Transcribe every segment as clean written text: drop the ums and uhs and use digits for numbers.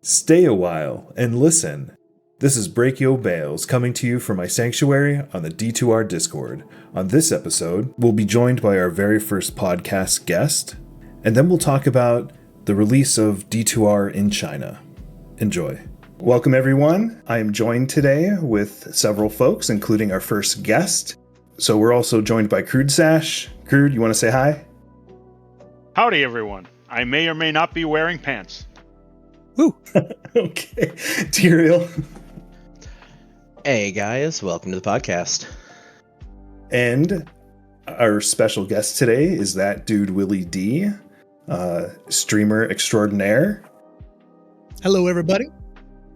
Stay a while and listen. This is Brachio Bales coming to you from my sanctuary on the D2R Discord. On this episode, we'll be joined by our very first podcast guest, and then we'll talk about the release of D2R in China. Enjoy. Welcome everyone. I am joined today with several folks, including our first guest. So we're also joined by Crude Sash. Crude, you want to say hi? Howdy everyone. I may or may not be wearing pants. Woo. Okay. Tyrael. Hey guys, welcome to the podcast. And our special guest today is ThatDudeWillyD, streamer extraordinaire. Hello everybody.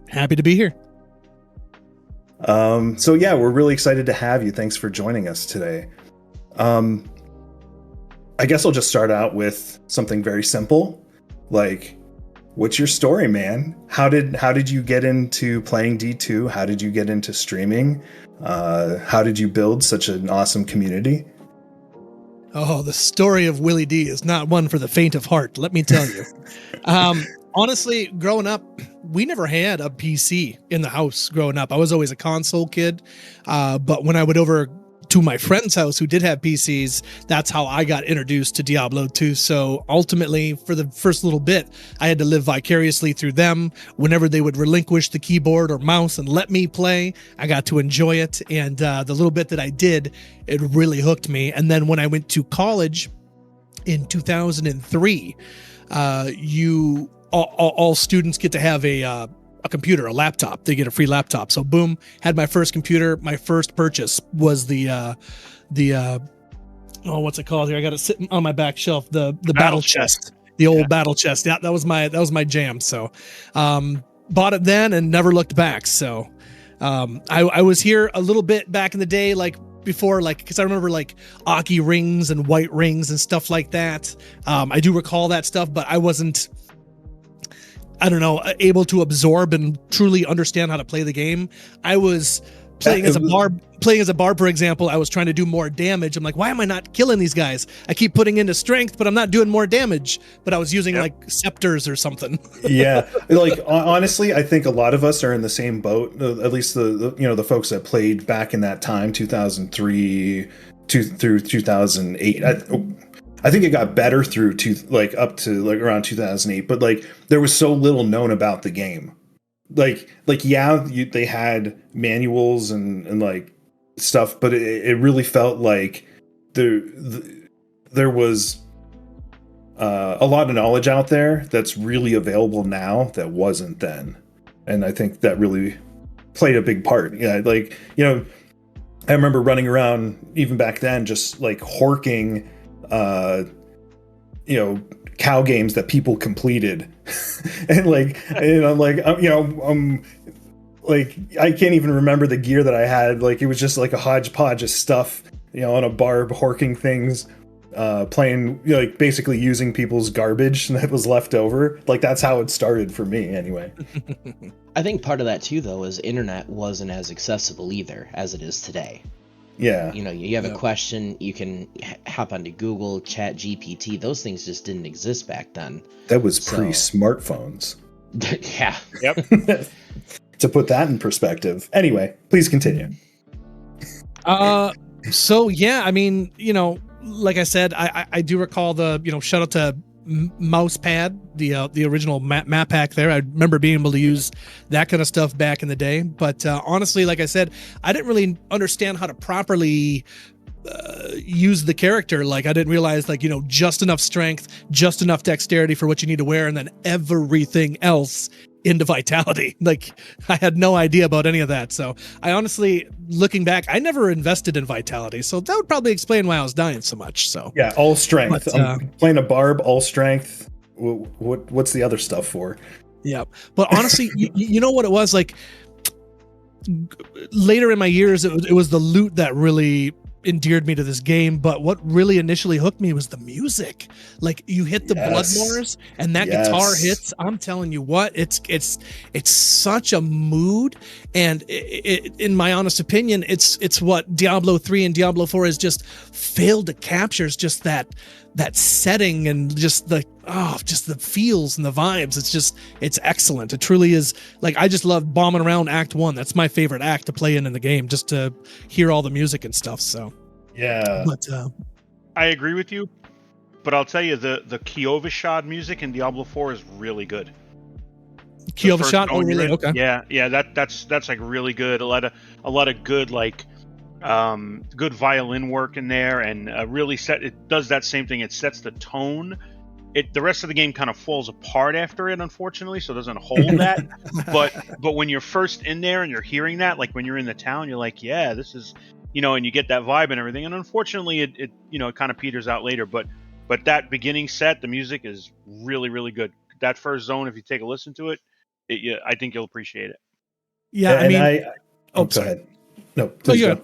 Happy to be here. So yeah, we're really excited to have you. Thanks for joining us today. I guess I'll just start out with something very simple. Like, what's your story, man? How did you get into playing D2? How did you get into streaming? How did you build such an awesome community? Oh, the story of Willie D is not one for the faint of heart, let me tell you. Honestly, growing up, we never had a PC in the house growing up. I was always a console kid. But when I went over to my friend's house who did have PCs, that's how I got introduced to Diablo 2. So ultimately, for the first little bit, I had to live vicariously through them. Whenever they would relinquish the keyboard or mouse and let me play, I got to enjoy it. And the little bit that I did, it really hooked me. And then when I went to college in 2003, all students get to have a computer, a laptop. They get a free laptop. So boom, had my first computer. My first purchase was the what's it called here? I got it sitting on my back shelf. The battle chest, the old battle chest. Yeah, that was my jam. So, bought it then and never looked back. So, I was here a little bit back in the day, like before, like, because I remember like Aki rings and white rings and stuff like that. I do recall that stuff, but I wasn't, I don't know, able to absorb and truly understand how to play the game. I was playing as a barb, for example. I was trying to do more damage. I'm like, why am I not killing these guys? I keep putting into strength, but I'm not doing more damage. But I was using like scepters or something. Yeah, like honestly, I think a lot of us are in the same boat. At least the folks that played back in that time, 2003 through 2008. I think it got better up to around 2008, but like there was so little known about the game. They had manuals and like stuff, but it really felt like there was a lot of knowledge out there that's really available now that wasn't then, and I think that really played a big part. Yeah, I remember running around even back then, just like horking. Cow games that people completed. And I'm like, I can't even remember the gear that I had. Like, it was just like a hodgepodge of stuff, on a barb, horking things, playing, basically using people's garbage that was left over. Like, that's how it started for me anyway. I think part of that too, though, is internet wasn't as accessible either as it is today. Yeah. You have a question, you can hop onto Google, Chat GPT. Those things just didn't exist back then. That was pre-smartphones. Yeah. Yep. To put that in perspective. Anyway, please continue. So yeah, I mean, like I said, I do recall the, shout out to Mousepad, the original map pack there. I remember being able to use that kind of stuff back in the day. But honestly, like I said, I didn't really understand how to properly use the character. Like, I didn't realize, just enough strength, just enough dexterity for what you need to wear, and then everything else into vitality. Like, I had no idea about any of that. So I honestly, looking back, I never invested in vitality. So that would probably explain why I was dying so much. So yeah, all strength. But, I'm playing a barb, all strength. What's the other stuff for? Yeah. But honestly, you know what it was? Like, later in my years, it was the loot that really endeared me to this game. But what really initially hooked me was the music. Like, you hit the Bloodmoors and that guitar hits. I'm telling you what, it's such a mood. And it, in my honest opinion, it's what Diablo 3 and Diablo 4 has just failed to capture, is just that that setting and just the feels and the vibes. It's excellent. It truly is. Like, I just love bombing around Act 1. That's my favorite act to play in the game, just to hear all the music and stuff. So yeah, but I agree with you, but I'll tell you the Kiovishad music in Diablo 4 is really good. Kiovishad, oh really? Okay. Yeah, that's like really good. A lot of good like good violin work in there, and really it does that same thing. It sets the tone. The rest of the game kind of falls apart after it, unfortunately, so it doesn't hold that. but when you're first in there and you're hearing that, like when you're in the town, you're like, yeah, this is, and you get that vibe and everything. And unfortunately, it kind of peters out later. But that beginning set, the music is really, really good. That first zone, if you take a listen to it, I think you'll appreciate it. Yeah, and go ahead. No, please go.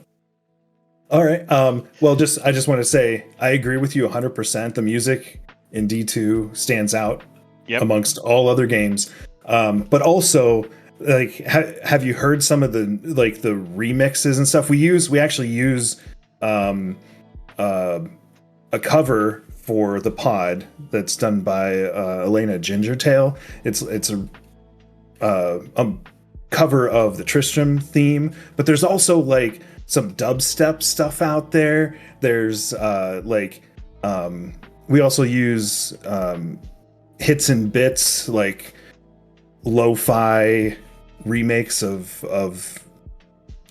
All right. Well, I just want to say I agree with you 100%. The music in D2 stands out amongst all other games. But also, like, have you heard some of the remixes and stuff? We actually use a cover for the pod that's done by Elena Gingertail. It's a cover of the Tristram theme, but there's also like some dubstep stuff out there. There's we also use hits and bits, like lo-fi remakes of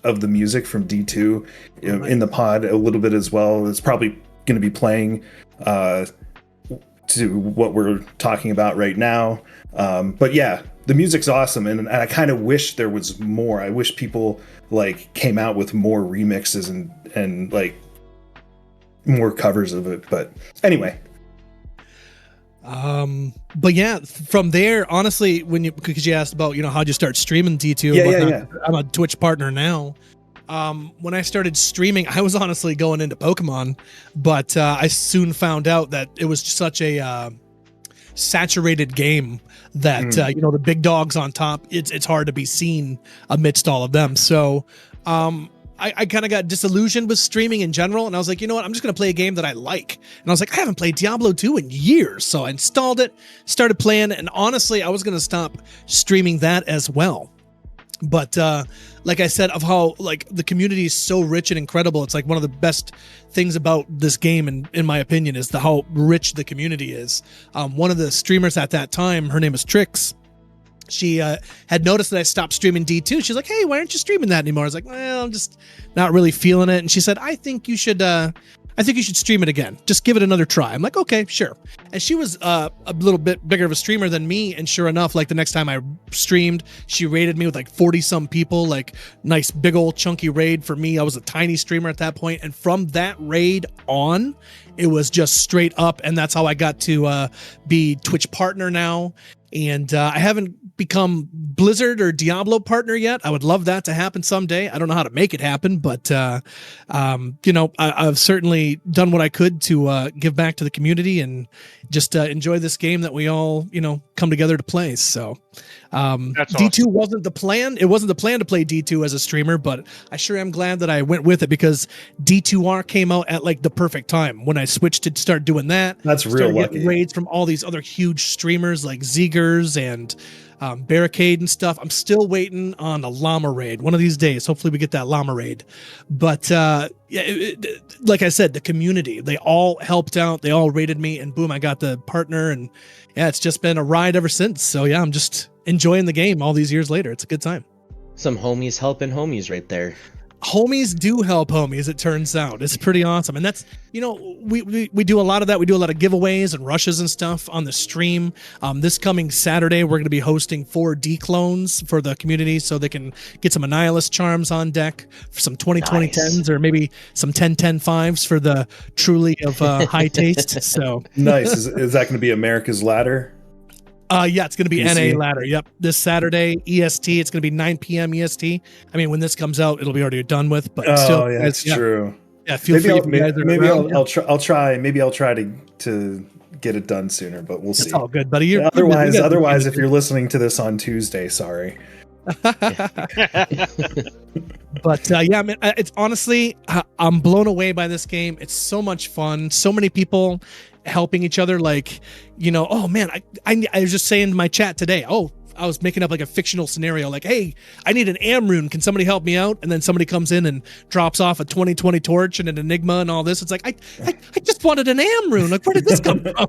the music from D2 in the pod a little bit as well. It's probably going to be playing to what we're talking about right now. But yeah, the music's awesome, and I kind of wish there was more. I wish people like came out with more remixes and like more covers of it. But anyway. But yeah, from there, honestly, because you asked about, how'd you start streaming D2? Yeah. I'm a Twitch partner now. When I started streaming, I was honestly going into Pokemon, but I soon found out that it was such a saturated game that the big dogs on top, it's hard to be seen amidst all of them. So I kind of got disillusioned with streaming in general, and I was like, you know what, I'm just going to play a game that I like. And I was like, I haven't played Diablo 2 in years. So I installed it, started playing, and honestly, I was going to stop streaming that as well. But like I said, of how like the community is so rich and incredible. It's like one of the best things about this game, and in my opinion, is how rich the community is. One of the streamers at that time, her name is Trix. She had noticed that I stopped streaming D2. She's like, hey, why aren't you streaming that anymore? I was like, well, I'm just not really feeling it. And she said, I think you should stream it again. Just give it another try. I'm like, okay, sure. And she was a little bit bigger of a streamer than me. And sure enough, like the next time I streamed, she raided me with like 40 some people, like nice big old chunky raid for me. I was a tiny streamer at that point. And from that raid on, it was just straight up. And that's how I got to be Twitch partner now. And I haven't become Blizzard or Diablo partner yet. I would love that to happen someday. I don't know how to make it happen, but I've certainly done what I could to give back to the community and just enjoy this game that we all come together to play. So That's D2 awesome. wasn't the plan. It wasn't the plan to play D2 as a streamer, but I sure am glad that I went with it, because D2R came out at like the perfect time when I switched to start doing that. That's real lucky. Raids from all these other huge streamers like Zegers and Barricade and stuff. I'm still waiting on a llama raid one of these days. Hopefully we get that llama raid. But like I said, the community, they all helped out. They all raided me, and boom, I got the partner. And yeah, it's just been a ride ever since. So yeah, I'm just enjoying the game all these years later. It's a good time. Some homies helping homies right there. Homies do help homies, it turns out. It's pretty awesome. And that's, we do a lot of that. We do a lot of giveaways and rushes and stuff on the stream. This coming Saturday, we're going to be hosting 4 D-clones for the community so they can get some Annihilus charms on deck for some 2020 10s, or maybe some 10-10 5s for the truly of high taste. So nice. Is that going to be America's Ladder? Yeah, it's going to be PC? NA ladder. Yep. This Saturday, EST. It's going to be 9 p.m. EST. I mean, when this comes out, it'll be already done with, but still. Yeah, that's true. Yeah, feel free. I'll try. Maybe I'll try to get it done sooner, but we'll see. It's all good, buddy. Otherwise, if you're listening to this on Tuesday, sorry. But yeah, man, it's honestly, I'm blown away by this game. It's so much fun. So many people helping each other. Like, oh man, I was just saying in my chat today, I was making up like a fictional scenario, like, hey, I need an Amrune. Can somebody help me out? And then somebody comes in and drops off a 2020 torch and an Enigma and all this. It's like, I just wanted an Amrune. Like, where did this come from?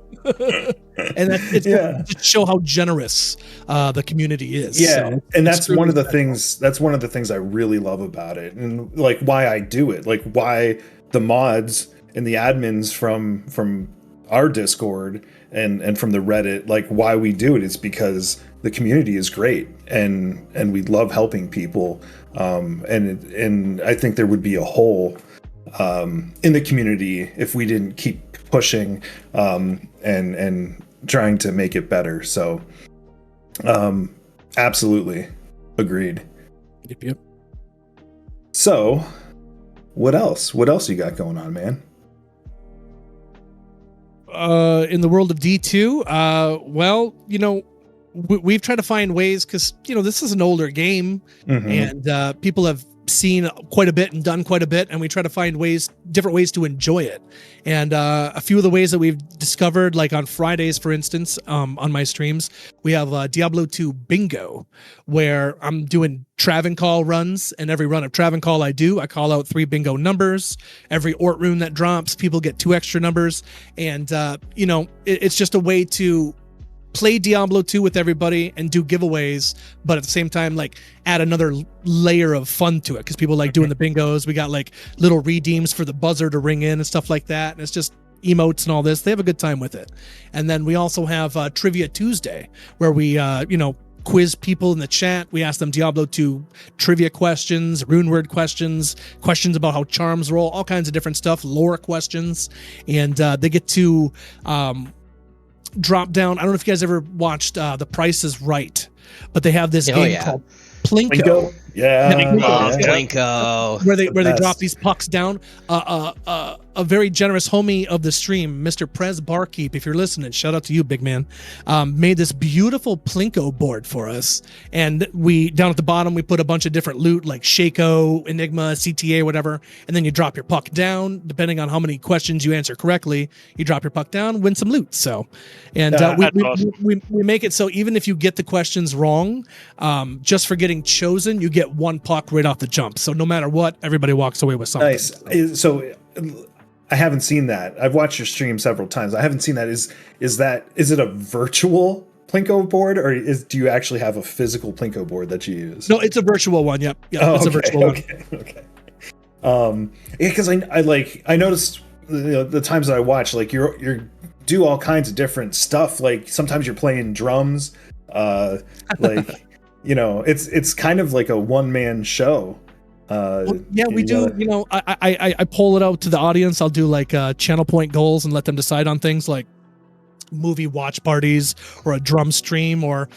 And it's to show how generous the community is. Yeah, so and that's one of the things. That's one of the things I really love about it, and like why I do it, like why the mods and the admins from our Discord and from the Reddit, like why we do it is because the community is great and we love helping people, and I think there would be a hole in the community if we didn't keep pushing and trying to make it better. So absolutely agreed. Yep. So what else you got going on, man? In the world of D2, well, we've tried to find ways, because this is an older game, and people have seen quite a bit and done quite a bit, and we try to find different ways to enjoy it. And a few of the ways that we've discovered, like on Fridays, for instance, on my streams, we have Diablo 2 bingo, where I'm doing Travencall runs, and every run of Travencall I call out 3 bingo numbers. Every Ort rune that drops, people get 2 extra numbers, and it's just a way to play Diablo 2 with everybody and do giveaways, but at the same time, like, add another layer of fun to it, because people like doing the bingos. We got like little redeems for the buzzer to ring in and stuff like that, and it's just emotes and all this. They have a good time with it. And then we also have Trivia Tuesday, where we quiz people in the chat. We ask them Diablo 2 trivia questions, rune word questions about how charms roll, all kinds of different stuff, lore questions, and they get to drop down. I don't know if you guys ever watched The Price is Right, but they have this game called Plinko. Plinko. Where they drop these pucks down. A very generous homie of the stream, Mr. Prez Barkeep, if you're listening, shout out to you, big man, made this beautiful Plinko board for us. And we, down at the bottom, we put a bunch of different loot, like Shaco, Enigma, CTA, whatever. And then you drop your puck down. Depending on how many questions you answer correctly, you drop your puck down, win some loot. So, and we make it so even if you get the questions wrong, just for getting chosen, you get 1 puck right off the jump. So no matter what, everybody walks away with something. Nice. So I haven't seen that. I've watched your stream several times. I haven't seen that. Is it a virtual Plinko board, or do you actually have a physical Plinko board that you use? No, it's a virtual one. Yep. It's a virtual one. Okay. Because I noticed the times that I watch, like you're do all kinds of different stuff. Like sometimes you're playing drums. It's kind of like a one-man show. We do. I pull it out to the audience. I'll do like channel point goals and let them decide on things like movie watch parties or a drum stream, or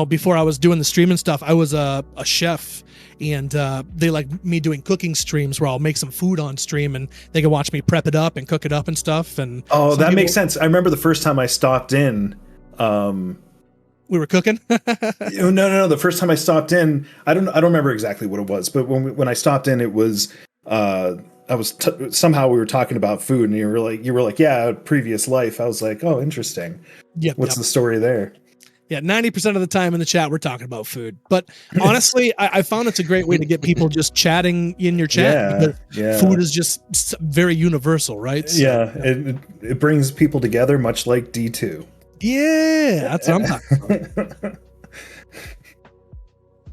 before I was doing the stream and stuff, I was a chef, and they like me doing cooking streams where I'll make some food on stream and they can watch me prep it up and cook it up and stuff. And that makes sense. I remember the first time I stopped in. We were cooking. No. The first time I stopped in, I don't remember exactly what it was, but when I stopped in, it was somehow we were talking about food, and you were like, yeah, previous life. I was like, oh, interesting. Yeah. What's the story there? Yeah, 90% of the time in the chat we're talking about food. But honestly, I found it's a great way to get people just chatting in your chat. Because food is just very universal, right? So, it brings people together, much like D2. Yeah, that's what I'm talking about.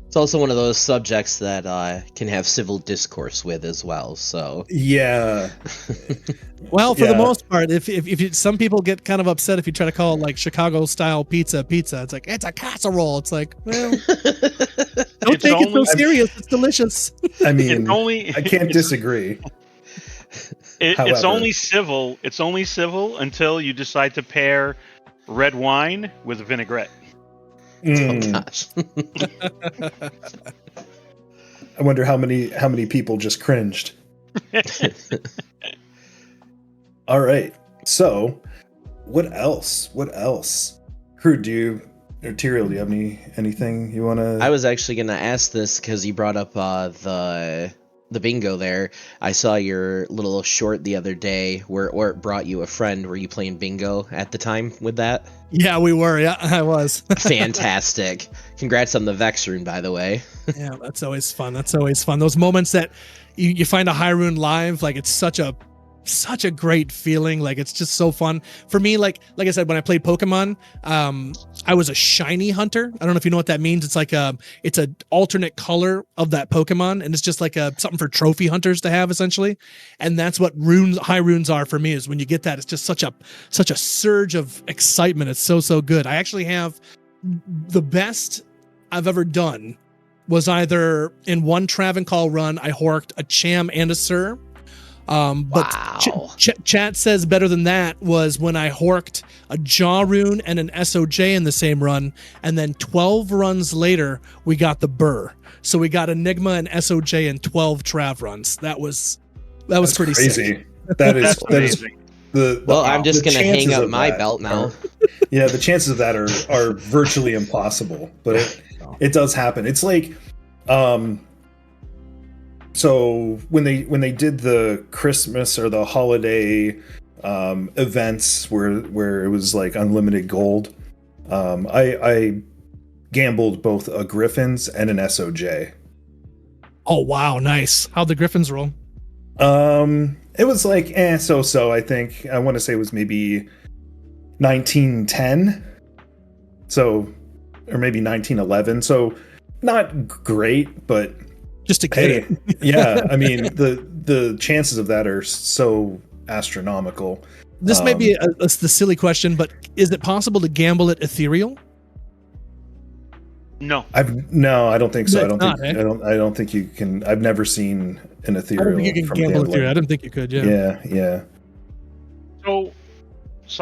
It's also one of those subjects that can have civil discourse with as well. So yeah. Well, for the most part, if some people get kind of upset if you try to call it like Chicago style pizza, it's like it's a casserole. It's like, well, don't take it so serious. It's delicious. I mean, I can't disagree. It's only civil. It's only civil until you decide to pair red wine with a vinaigrette. Oh gosh. I wonder how many people just cringed. All right. So, what else? Crew, do Tyrael, do you have anything you want to? I was actually going to ask this because you brought up the bingo there. I saw your little short the other day where Ort brought you a friend. Were you playing bingo at the time with that? Yeah, we were. Yeah, I was. Fantastic. Congrats on the Vex rune, by the way. Yeah, that's always fun. That's always fun. Those moments that you find a high rune live, like it's such a great feeling. Like it's just so fun for me. Like I said, when I played Pokemon, I was a shiny hunter. I don't know if you know what that means. It's like it's an alternate color of that Pokemon, and it's just like something for trophy hunters to have essentially. And that's what high runes are for me. Is when you get that, it's just such a surge of excitement. It's so good. I actually have the best I've ever done was either in one Travancore run, I horked a Cham and a Sir. But wow. Chat says better than that was when I horked a Jaw rune and an SOJ in the same run, and then 12 runs later we got the Burr. So we got Enigma and SOJ in 12 Trav runs. That was pretty crazy. Sick. That is amazing. I'm just gonna hang up my belt now. Yeah, the chances of that are virtually impossible, but it does happen. It's like, so when they did the Christmas or the holiday events where it was like unlimited gold, I gambled both a Griffins and an SOJ. Oh wow, nice. How'd the Griffins roll? It was like so. I think I want to say it was maybe 1910, so or maybe 1911. So not great, but just to get it. Yeah, I mean the chances of that are so astronomical. This may be the silly question, but is it possible to gamble at ethereal? No, I don't think so. I don't think you can. I've never seen an ethereal. I don't think you can gamble ethereal. I didn't think you could. Yeah. So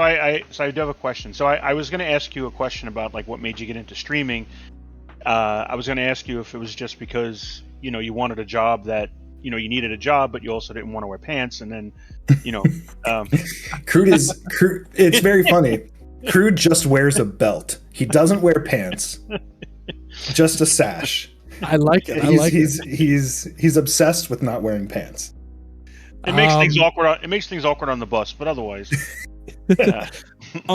I do have a question. So I was going to ask you a question about like what made you get into streaming. I was going to ask you if it was just because you wanted a job that you needed a job, but you also didn't want to wear pants, and then Crude. It's very funny. Crude just wears a belt. He doesn't wear pants. Just a sash. I like it. He's obsessed with not wearing pants. It makes things awkward. It makes things awkward on the bus, but otherwise. Yeah.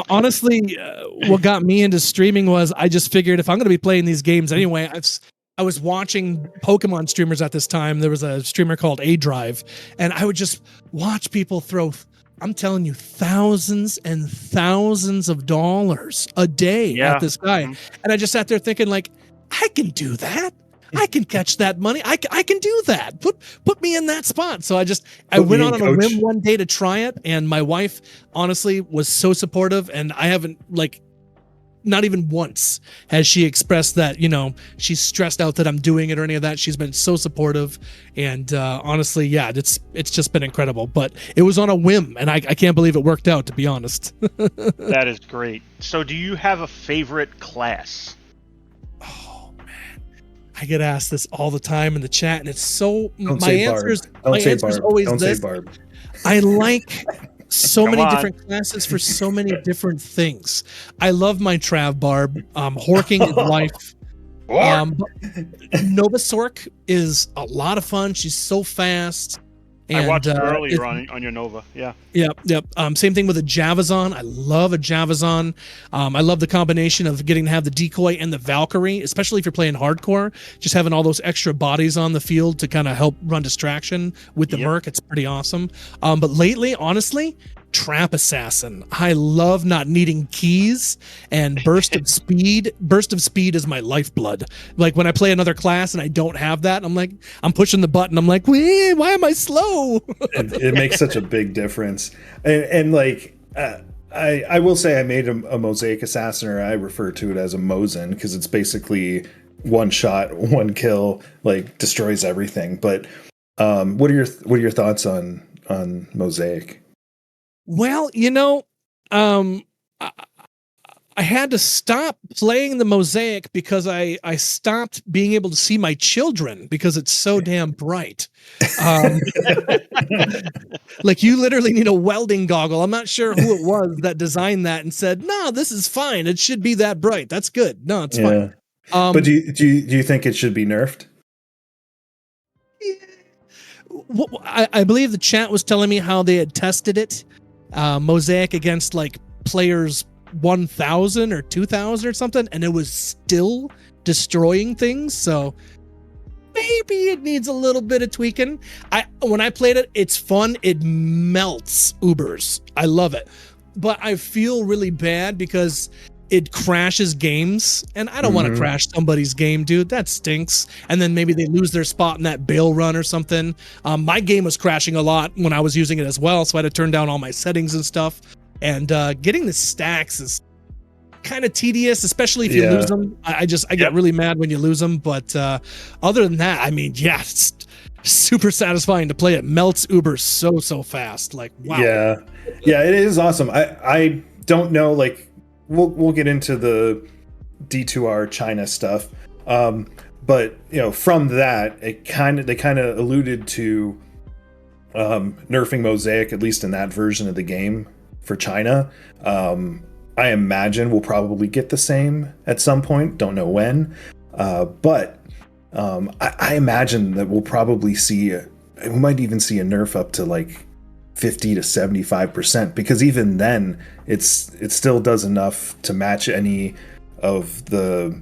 Honestly, what got me into streaming was I just figured if I'm going to be playing these games anyway, I was watching Pokemon streamers at this time. There was a streamer called A Drive, and I would just watch people throw, I'm telling you, thousands and thousands of dollars a day at this guy. Mm-hmm. And I just sat there thinking, like, I can do that. I can catch that money. I can do that. Put me in that spot. So I went on a whim one day to try it, and my wife honestly was so supportive, and I haven't not even once has she expressed that she's stressed out that I'm doing it or any of that. She's been so supportive, and honestly, yeah, it's just been incredible. But it was on a whim, and I can't believe it worked out, to be honest. That is great. So do you have a favorite class? I get asked this all the time in the chat, and it's so my answer is always this. I like so many different classes for so many different things. I love my Trav Barb. Horking is life. Novasork is a lot of fun. She's so fast. And, I watched it earlier on your Nova. Yeah. Yep. Same thing with a Javazon. I love a Javazon. I love the combination of getting to have the decoy and the Valkyrie, especially if you're playing hardcore. Just having all those extra bodies on the field to kind of help run distraction with the Merc. It's pretty awesome. But lately, honestly, Trap Assassin. I love not needing keys, and Burst of Speed. Burst of Speed is my lifeblood. Like when I play another class and I don't have that, I'm pushing the button. I'm like, why am I slow? It makes such a big difference. And like, I will say I made a Mosaic Assassin, or I refer to it as a Mosin, because it's basically one shot, one kill, like destroys everything. But what are your thoughts on Mosaic? Well, I I had to stop playing the Mosaic because I stopped being able to see my children because it's so damn bright. Like you literally need a welding goggle. I'm not sure who it was that designed that and said, "No, this is fine. It should be that bright. That's good. No, it's fine." But do you think it should be nerfed? I believe the chat was telling me how they had tested it, Mosaic against like players 1,000 or 2,000 or something, and it was still destroying things. So maybe it needs a little bit of tweaking. When I played it, it's fun. It melts Ubers. I love it, but I feel really bad because it crashes games, and I don't want to crash somebody's game, dude. That stinks. And then maybe they lose their spot in that bail run or something. My game was crashing a lot when I was using it as well, so I had to turn down all my settings and stuff. And getting the stacks is kind of tedious, especially if you lose them. I get really mad when you lose them. But other than that, I mean, yeah, it's super satisfying to play. It melts Uber so fast. Like, wow. Yeah, it is awesome. I don't know, like, we'll get into the D2R China stuff, but from that, they kind of alluded to nerfing Mosaic, at least in that version of the game for China. I imagine we'll probably get the same at some point. Don't know when, but I imagine that we'll probably we might even see a nerf up to like 50 to 75%, because even then it still does enough to match any of the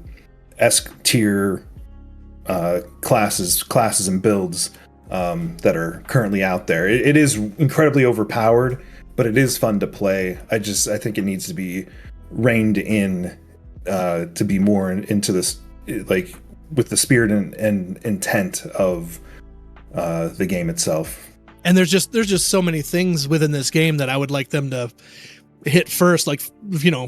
S tier classes and builds that are currently out there. It is incredibly overpowered, but it is fun to play. I think it needs to be reined in to be more into this, like with the spirit and intent of the game itself. And there's just so many things within this game that I would like them to hit first. Like,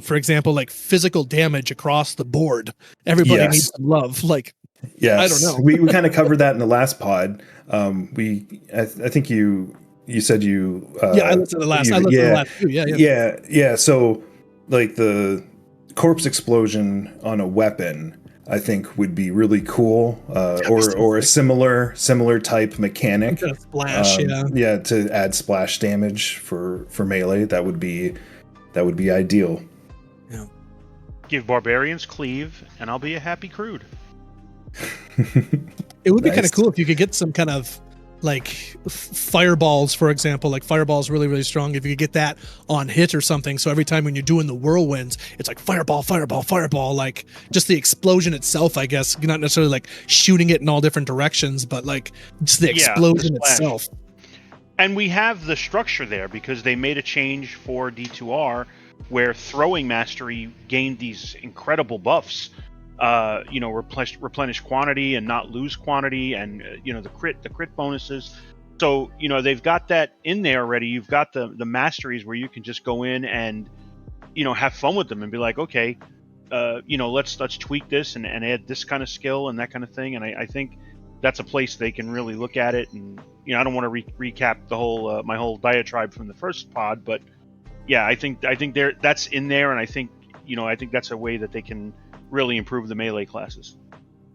for example, like physical damage across the board. Everybody needs some love. Like, I don't know. we kind of covered that in the last pod. I think you said you. I listened to the last. I listened to the last two. Yeah. So, like the corpse explosion on a weapon, I think would be really cool, or a similar type mechanic. Splash, to add splash damage for melee. That would be ideal. Yeah. Give barbarians cleave, and I'll be a happy crude. It would be kind of cool if you could get some kind of like fireballs, for example. Like fireball's really, really strong. If you could get that on hit or something, so every time when you're doing the whirlwinds, it's like fireball. Like just the explosion itself, I guess. You're not necessarily like shooting it in all different directions, but like just the explosion itself. And we have the structure there because they made a change for D2R where throwing mastery gained these incredible buffs. Replenish quantity and not lose quantity, and the crit bonuses. So they've got that in there already. You've got the masteries where you can just go in and have fun with them and be like, okay, let's tweak this and add this kind of skill and that kind of thing. And I think that's a place they can really look at it. And I don't want to recap the whole my whole diatribe from the first pod, but yeah, I think that's in there, and I think that's a way that they can really improve the melee classes.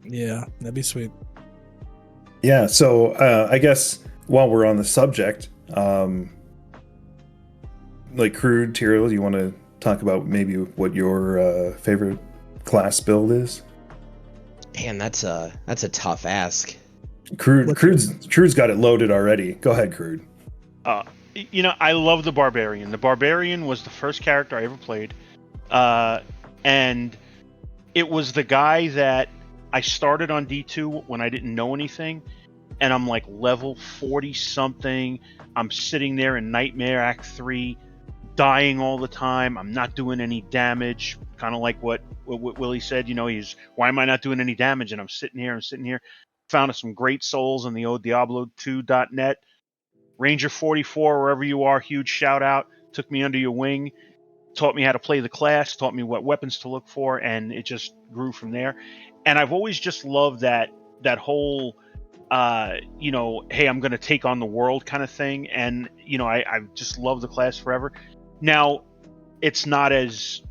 Yeah, that'd be sweet. Yeah, so I guess while we're on the subject, like Crude, Tyrell, you want to talk about maybe what your favorite class build is? Man, that's a tough ask. Crude's got it loaded already. Go ahead, Crude. I love the Barbarian. The Barbarian was the first character I ever played, and it was the guy that I started on D2 when I didn't know anything, and I'm like level 40 something. I'm sitting there in Nightmare Act 3, dying all the time. I'm not doing any damage, kind of like what Willie said. Why am I not doing any damage? And I'm sitting here. Found some great souls on the old Diablo2.net. Ranger 44, wherever you are, huge shout out. Took me under your wing. Taught me how to play the class, taught me what weapons to look for, and it just grew from there. And I've always just loved that whole, hey, I'm going to take on the world kind of thing. And, I've just loved the class forever. Now, it's not as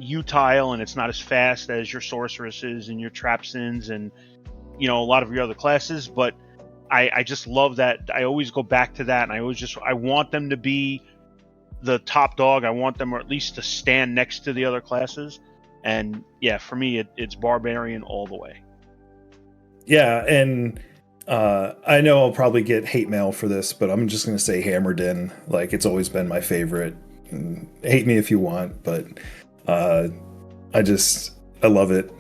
utile and it's not as fast as your sorceresses and your trapsins and a lot of your other classes, but I just love that. I always go back to that, and I want them to be the top dog. I want them, or at least to stand next to the other classes. And yeah, for me, it's barbarian all the way. Yeah, and I know I'll probably get hate mail for this, but I'm just going to say Hammered In. Like, it's always been my favorite. Hate me if you want, but I love it.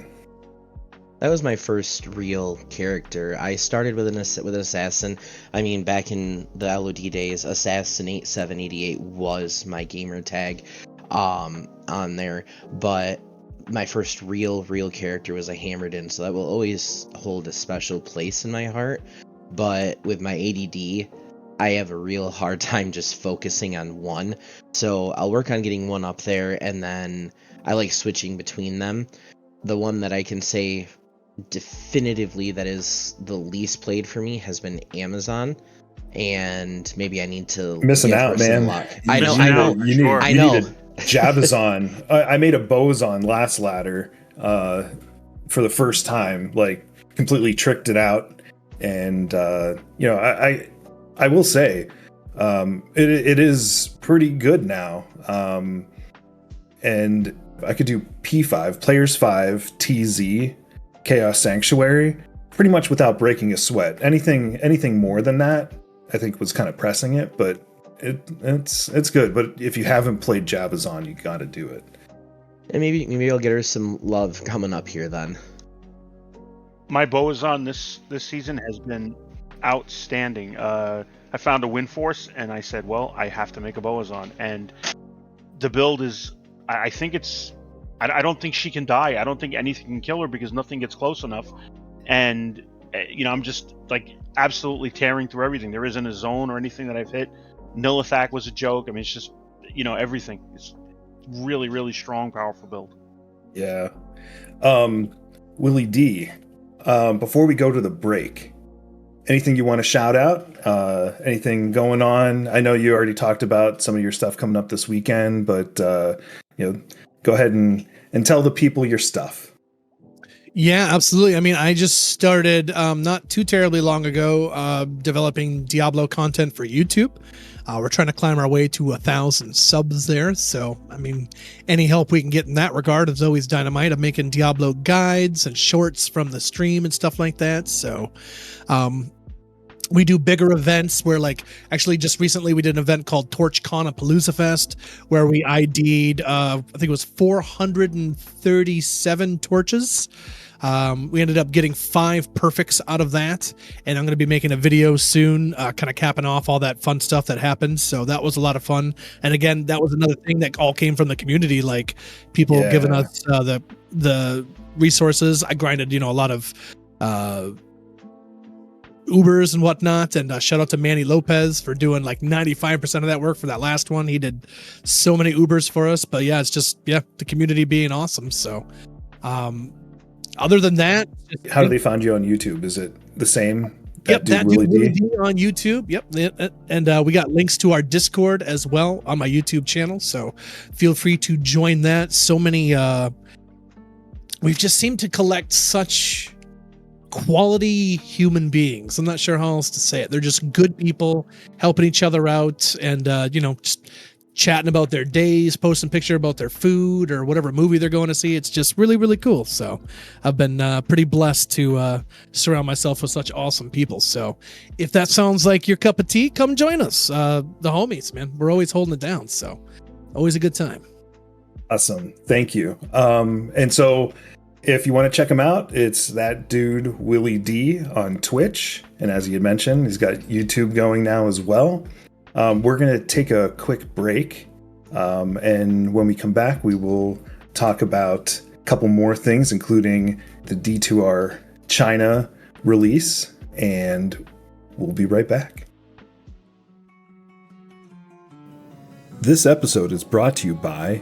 That was my first real character. I started with an assassin. I mean, back in the LOD days, Assassin 8788 was my gamer tag on there. But my first real character was a Hammered In, so that will always hold a special place in my heart. But with my ADD, I have a real hard time just focusing on one. So I'll work on getting one up there, and then I like switching between them. The one that I can say definitively that is the least played for me has been Amazon, and maybe I need to missing out, man. I know. You need a Jabazon. I made a Bozon last ladder for the first time, like completely tricked it out, and I will say it is pretty good now, and I could do P5 Players 5 TZ Chaos Sanctuary pretty much without breaking a sweat. Anything more than that, I think was kind of pressing it, but it's good. But if you haven't played Jabazon, you got to do it. And maybe I'll get her some love coming up here then. My Bozon this season has been outstanding. I found a win force, and I said, well, I have to make a Bozon, and the build is. I think it's. I don't think she can die. I don't think anything can kill her because nothing gets close enough. And, I'm just like absolutely tearing through everything. There isn't a zone or anything that I've hit. Nilithak was a joke. I mean, it's just, everything. It's really, really strong, powerful build. Yeah. Willie D, before we go to the break, anything you want to shout out? Anything going on? I know you already talked about some of your stuff coming up this weekend, but, go ahead and tell the people your stuff. Yeah, absolutely. I mean, I just started not too terribly long ago developing Diablo content for YouTube. We're trying to climb our way to 1,000 subs there. So, I mean, any help we can get in that regard is always dynamite. I'm making Diablo guides and shorts from the stream and stuff like that. So, we do bigger events where, like, actually just recently we did an event called TorchCon at Palooza Fest where we ID'd, I think it was 437 torches. We ended up getting 5 perfects out of that, and I'm going to be making a video soon, kind of capping off all that fun stuff that happened. So that was a lot of fun. And again, that was another thing that all came from the community, like people giving us the resources. I grinded, a lot of Ubers and whatnot, and shout out to Manny Lopez for doing like 95% of that work for that last one. He did so many Ubers for us, but yeah, it's just the community being awesome. So other than that, how do they find you on YouTube? Is it the same? ThatDudeWillyD on YouTube. Yep, and we got links to our Discord as well on my YouTube channel, so feel free to join that. So many we've just seemed to collect such quality human beings. I'm not sure how else to say it. They're just good people helping each other out, and just chatting about their days, posting picture about their food or whatever movie they're going to see. It's just really, really cool. So I've been pretty blessed to surround myself with such awesome people. So if that sounds like your cup of tea, come join us. The homies, man, we're always holding it down. So always a good time. Awesome. Thank you. And so if you want to check him out, it's ThatDudeWillyD on Twitch. And as he had mentioned, he's got YouTube going now as well. We're going to take a quick break. And when we come back, we will talk about a couple more things, including the D2R China release. And we'll be right back. This episode is brought to you by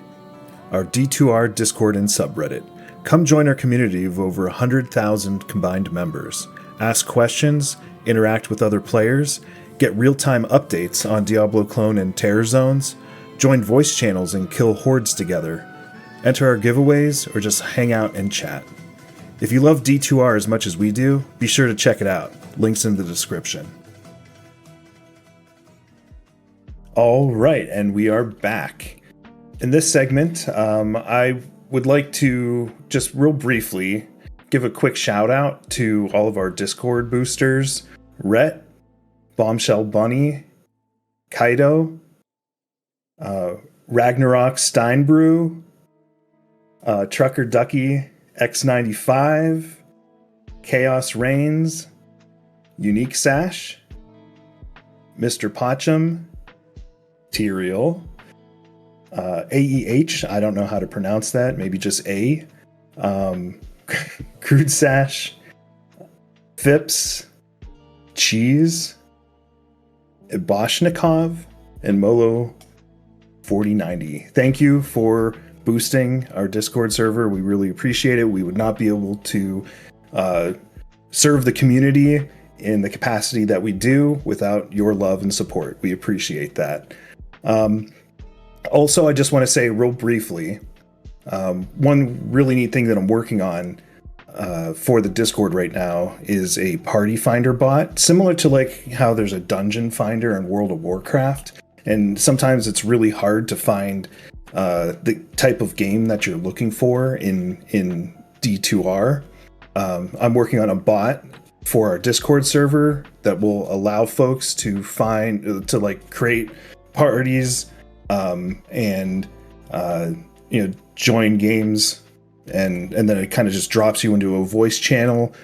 our D2R Discord and subreddit. Come join our community of over 100,000 combined members. Ask questions, interact with other players, get real-time updates on Diablo Clone and Terror Zones, join voice channels and kill hordes together. enter our giveaways, or just hang out and chat. If you love D2R as much as we do, be sure to check it out. Links in the description. All right, and we are back. In this segment, I would like to just real briefly give a quick shout out to all of our Discord boosters: Rhett, Bombshell Bunny, Kaido, Ragnarok Steinbrew, Trucker Ducky X95, Chaos Reigns, Unique Sash, Mr. Pacham, Tyrael, AEH, I don't know how to pronounce that, maybe just A, Crude Sash, Phipps, Cheese, Iboshnikov, and Molo 4090. Thank you for boosting our Discord server. We really appreciate it. We would not be able to serve the community in the capacity that we do without your love and support. We appreciate that. Also, I just want to say real briefly, one really neat thing that I'm working on for the Discord right now is a party finder bot, similar to like how there's a dungeon finder in World of Warcraft. And sometimes it's really hard to find the type of game that you're looking for in D2R. I'm working on a bot for our Discord server that will allow folks to create parties and join games, and then it kind of just drops you into a voice channel.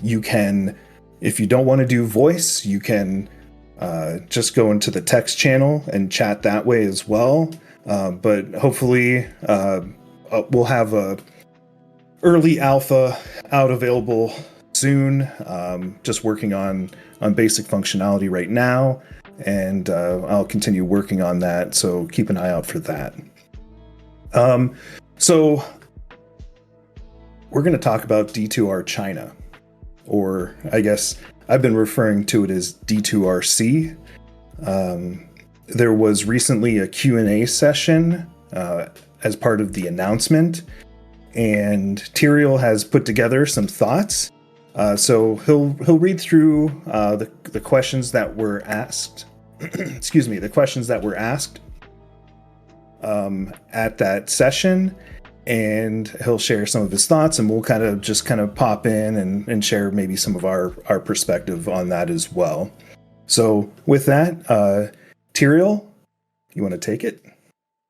You can, if you don't want to do voice, you can just go into the text channel and chat that way as well. But hopefully we'll have a early alpha out available soon. Just working on basic functionality right now, and I'll continue working on that, so keep an eye out for that. So we're going to talk about D2R China, or I guess I've been referring to it as D2RC. There was recently a Q&A session as part of the announcement, and Tyrael has put together some thoughts. So he'll read through the questions that were asked. Excuse me, the questions that were asked at that session, and he'll share some of his thoughts, and we'll kind of pop in and share maybe some of our perspective on that as well. So with that, Tyrael, you want to take it?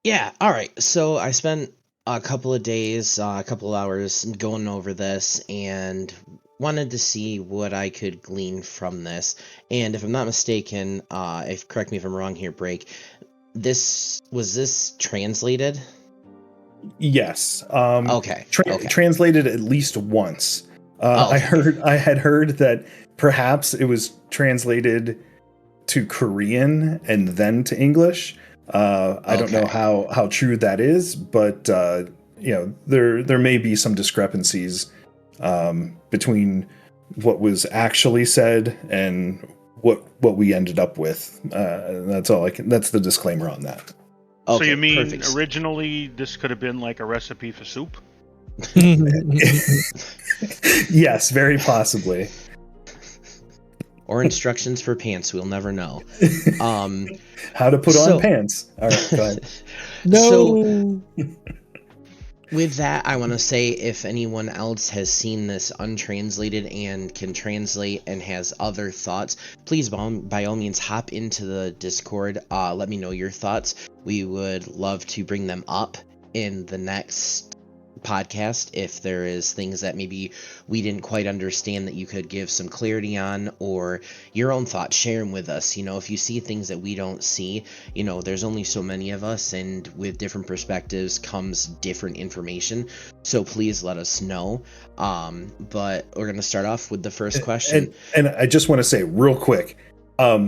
Yeah, all right. So I spent a couple of days, a couple of hours going over this and wanted to see what I could glean from this. And if I'm not mistaken, correct me if I'm wrong here, Break, was this translated? Yes. Okay. Translated at least once. I had heard that perhaps it was translated to Korean and then to English. I don't know how true that is, but there may be some discrepancies between what was actually said and what we ended up with. That's the disclaimer on that. Okay, so you mean perfect. Originally this could have been like a recipe for soup? Yes, very possibly. Or instructions for pants, we'll never know. How to put on pants. All right, go ahead. No. So, with that, I want to say if anyone else has seen this untranslated and can translate and has other thoughts, please by all means hop into the Discord. Let me know your thoughts. We would love to bring them up in the next podcast if there is things that maybe we didn't quite understand that you could give some clarity on, or your own thoughts, share them with us. If you see things that we don't see, there's only so many of us, and with different perspectives comes different information, so please let us know. But we're going to start off with the first question, and I just want to say real quick,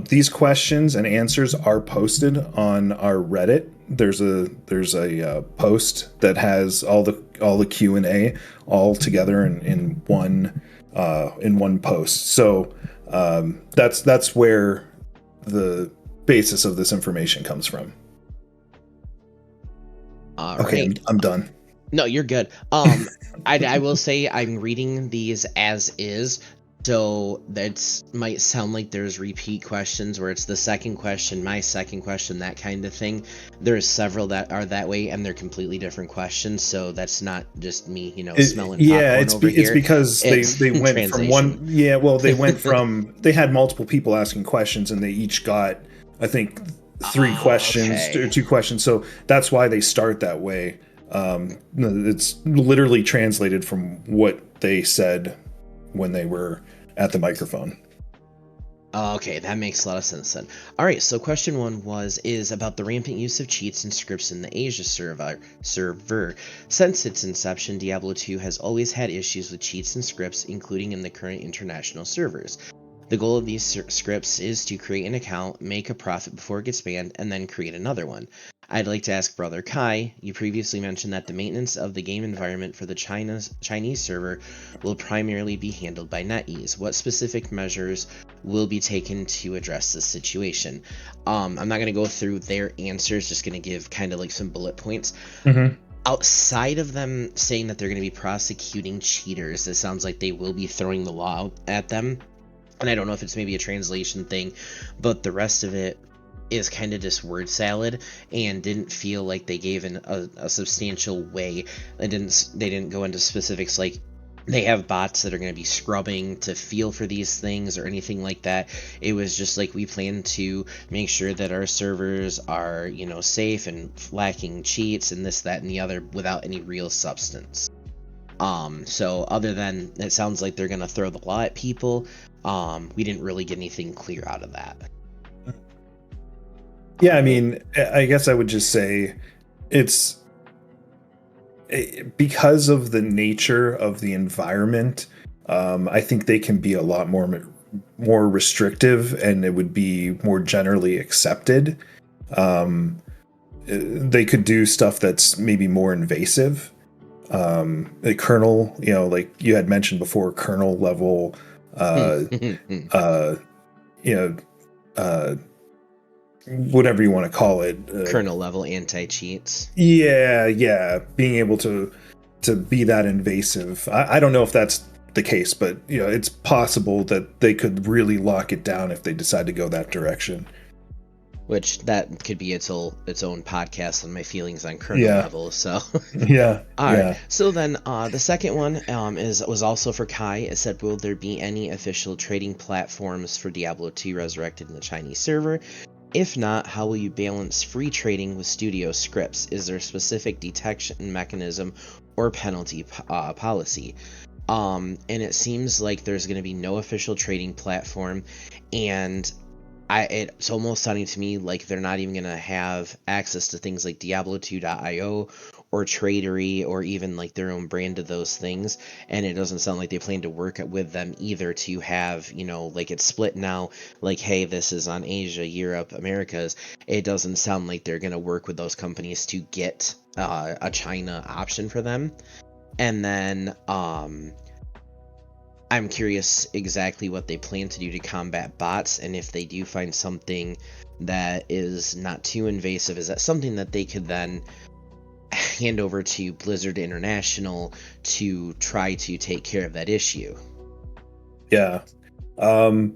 these questions and answers are posted on our Reddit. There's a post that has all the Q&A all together in one post. So that's where the basis of this information comes from. All Okay, right. I'm done. No, you're good. I will say I'm reading these as is, so that might sound like there's repeat questions where it's the second question, my second question, that kind of thing. There's several that are that way, and they're completely different questions. So that's not just me, smelling popcorn over It's here. because It's they went from one. translation. Yeah, well, they went from they had multiple people asking questions, and they each got, I think, three questions or Okay. two questions. So that's why they start that way. It's literally translated from what they said when they were at the microphone. Okay, that makes a lot of sense then. All right, so question 1 is about the rampant use of cheats and scripts in the Asia server. Since its inception, Diablo 2 has always had issues with cheats and scripts, including in the current international servers. The goal of these scripts is to create an account, make a profit before it gets banned, and then create another one. I'd like to ask Brother Kai, you previously mentioned that the maintenance of the game environment for the Chinese server will primarily be handled by NetEase. What specific measures will be taken to address this situation? I'm not going to go through their answers, just going to give kind of like some bullet points. Mm-hmm. Outside of them saying that they're going to be prosecuting cheaters, it sounds like they will be throwing the law at them. And I don't know if it's maybe a translation thing, but the rest of it is kind of just word salad and didn't feel like they gave a substantial way. They didn't go into specifics like they have bots that are going to be scrubbing to feel for these things or anything like that. It was just like, we plan to make sure that our servers are, safe and lacking cheats and this, that, and the other without any real substance. So other than it sounds like they're going to throw the law at people, we didn't really get anything clear out of that. Yeah, I mean, I guess I would just say it's because of the nature of the environment. I think they can be a lot more restrictive, and it would be more generally accepted. They could do stuff that's maybe more invasive. The kernel, like you had mentioned before, kernel level, whatever you want to call it, kernel level anti-cheats. Yeah, being able to be that invasive. I don't know if that's the case, but it's possible that they could really lock it down if they decide to go that direction. Which that could be its own podcast on my feelings on kernel level. So yeah. All right. So then the second one was also for Kai. It said, will there be any official trading platforms for Diablo 2 Resurrected in the Chinese server? If not, how will you balance free trading with studio scripts? Is there a specific detection mechanism or penalty policy? And it seems like there's going to be no official trading platform, and it's almost sounding to me like they're not even going to have access to things like Diablo2.io or Tradery or even like their own brand of those things. And it doesn't sound like they plan to work with them either to have, like it's split now, like, hey, this is on Asia, Europe, Americas. It doesn't sound like they're going to work with those companies to get a China option for them. And then I'm curious exactly what they plan to do to combat bots, and if they do find something that is not too invasive, is that something that they could then hand over to Blizzard International to try to take care of that issue? Yeah. I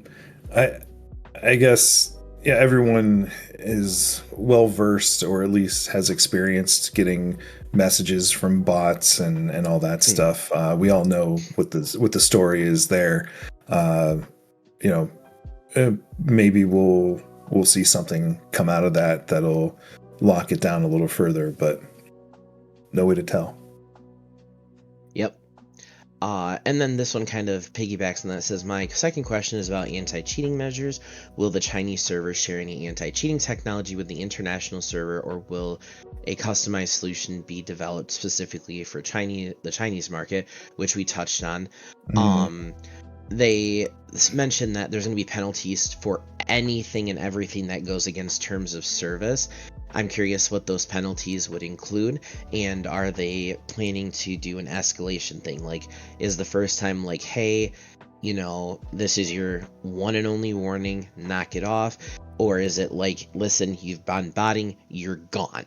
guess, everyone is well versed, or at least has experienced getting messages from bots and all that stuff. We all know what the story is there. Maybe we'll see something come out of that'll lock it down a little further, but no way to tell. Yep. And then this one kind of piggybacks on that. It says, my second question is about anti-cheating measures. Will the Chinese server share any anti-cheating technology with the international server, or will a customized solution be developed specifically for the Chinese market, which we touched on? They mentioned that there's going to be penalties for anything and everything that goes against terms of service. I'm curious what those penalties would include, and are they planning to do an escalation thing? Like, is the first time like, hey, this is your one and only warning, knock it off? Or is it like, listen, you've been botting, you're gone?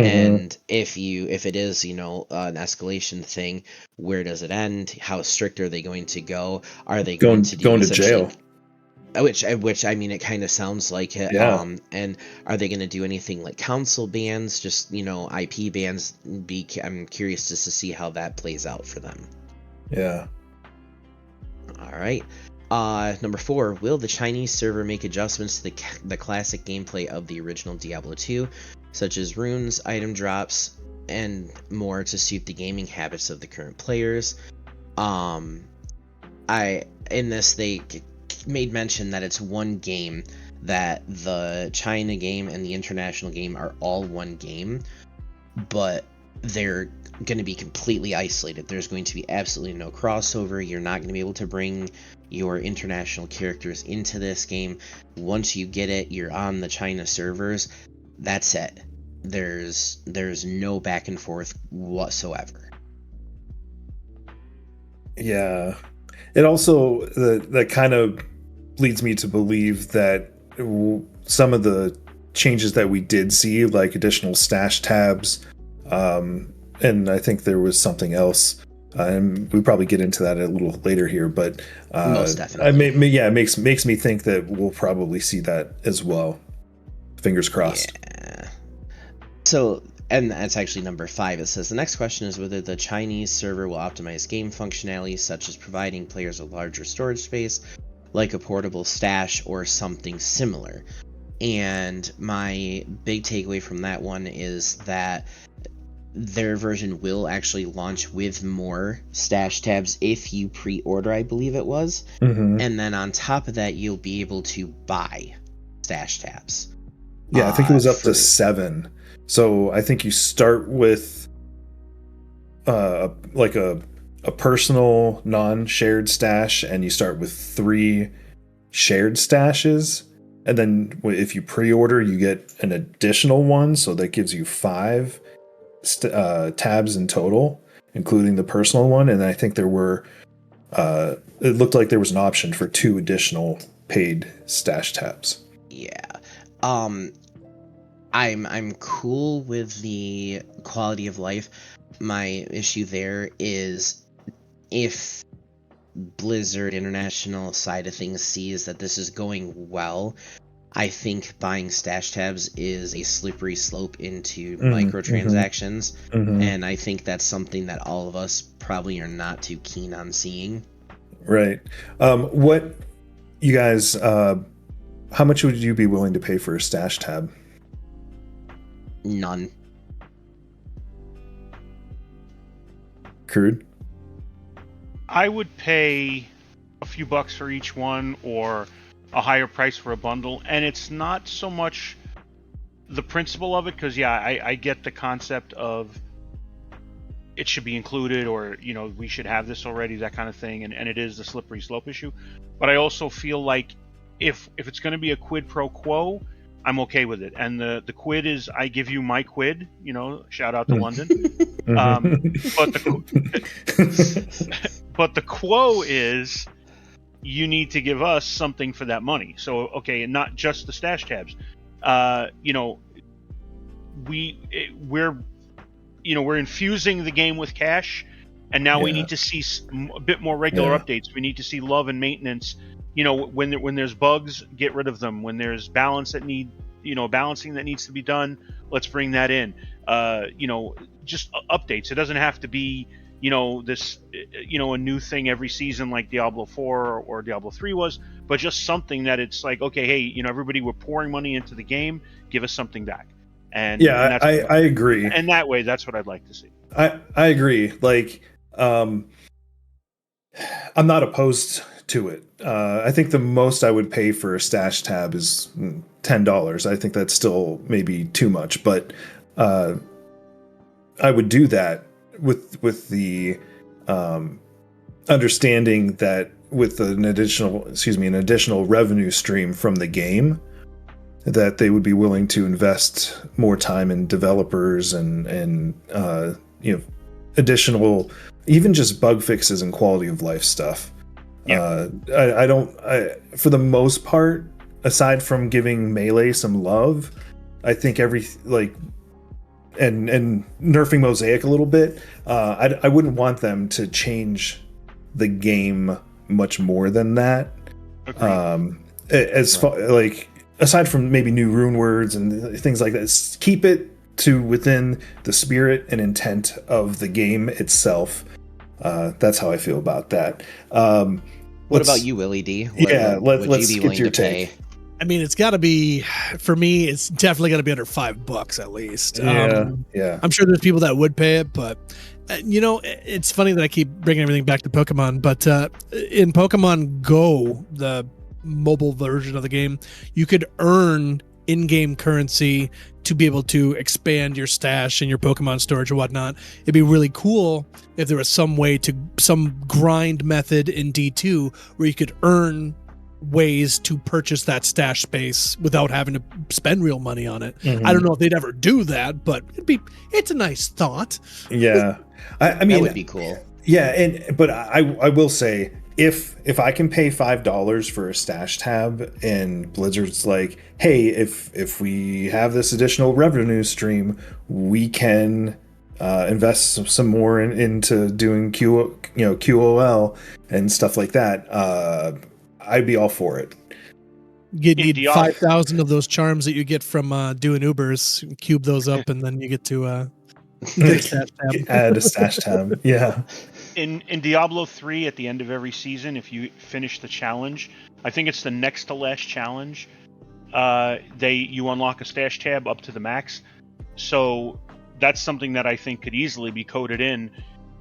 And if it is, an escalation thing, where does it end? How strict are they going to go? Are they going to do going to jail? Which I mean, it kind of sounds like it. Yeah. And are they going to do anything like console bans, just IP bans? I'm curious just to see how that plays out for them. Yeah. All right. Number 4, will the Chinese server make adjustments to the classic gameplay of the original Diablo 2, such as runes, item drops, and more to suit the gaming habits of the current players? They made mention that it's one game, that the China game and the international game are all one game, but they're going to be completely isolated. There's going to be absolutely no crossover. You're not going to be able to bring your international characters into this game. Once you get it, you're on the China servers. That's it. There's no back and forth whatsoever. Yeah. It also that kind of leads me to believe that some of the changes that we did see, like additional stash tabs, and I think there was something else, and we probably get into that a little later here, but most definitely. it makes me think that we'll probably see that as well. Fingers crossed. Yeah. So, and that's actually number 5. It says the next question is whether the Chinese server will optimize game functionality, such as providing players a larger storage space, like a portable stash or something similar. And my big takeaway from that one is that their version will actually launch with more stash tabs if you pre-order, I believe it was. Mm-hmm. And then on top of that, you'll be able to buy stash tabs. Yeah, I think it was up to 7. So I think you start with like a personal non-shared stash, and you start with 3 shared stashes, and then if you pre-order, you get an additional one, so that gives you 5 tabs in total, including the personal one. And I think there were it looked like there was an option for 2 additional paid stash tabs. Yeah. I'm cool with the quality of life. My issue there is if Blizzard International side of things sees that this is going well, I think buying stash tabs is a slippery slope into microtransactions, and I think that's something that all of us probably are not too keen on seeing. Right. What you guys, how much would you be willing to pay for a stash tab? None. Crude? I would pay a few bucks for each one, or a higher price for a bundle. And it's not so much the principle of it, because I get the concept of it should be included, or we should have this already, that kind of thing, and it is the slippery slope issue. But I also feel like if it's going to be a quid pro quo, I'm okay with it. And the quid is, I give you my quid, shout out to London. But the quo is, you need to give us something for that money. So, okay, and not just the stash tabs. We're infusing the game with cash, and now we need to see a bit more regular updates. We need to see love and maintenance. When there's bugs, get rid of them. When there's balancing that needs to be done, let's bring that in. Just updates. It doesn't have to be this a new thing every season like Diablo 4 or Diablo 3 was, but just something that it's like, okay, hey, everybody, we're pouring money into the game, give us something back. And that's I agree. And that way, that's what I'd like to see. I agree. Like, I'm not opposed to it. I think the most I would pay for a stash tab is $10. I think that's still maybe too much, but I would do that with the understanding that with an additional revenue stream from the game, that they would be willing to invest more time in developers and additional, even just bug fixes and quality of life stuff. Yeah. I for the most part, aside from giving Melee some love, I think and nerfing Mosaic a little bit. I wouldn't want them to change the game much more than that. As far like aside from maybe new rune words and things like that, keep it to within the spirit and intent of the game itself. That's how I feel about that. What about you, Willie D? Let's get your take. I mean, it's got to be, for me, it's definitely got to be under $5 at least. Yeah. I'm sure there's people that would pay it, but it's funny that I keep bringing everything back to Pokemon, but in Pokemon Go, the mobile version of the game, you could earn in-game currency to be able to expand your stash and your Pokemon storage or whatnot. It'd be really cool if there was some grind method in D2 where you could earn ways to purchase that stash space without having to spend real money on it. Mm-hmm. I don't know if they'd ever do that, but it's a nice thought. Yeah. I mean, that would be cool. Yeah, but I will say, if I can pay $5 for a stash tab and Blizzard's like, hey, if we have this additional revenue stream, we can invest some more into doing QOL and stuff like that, I'd be all for it. You need 5,000 of those charms that you get from doing Ubers, cube those up, and then you get to get a stash tab. Add a stash tab. Yeah. In Diablo 3, at the end of every season, if you finish the challenge, I think it's the next to last challenge, you unlock a stash tab up to the max. So that's something that I think could easily be coded in.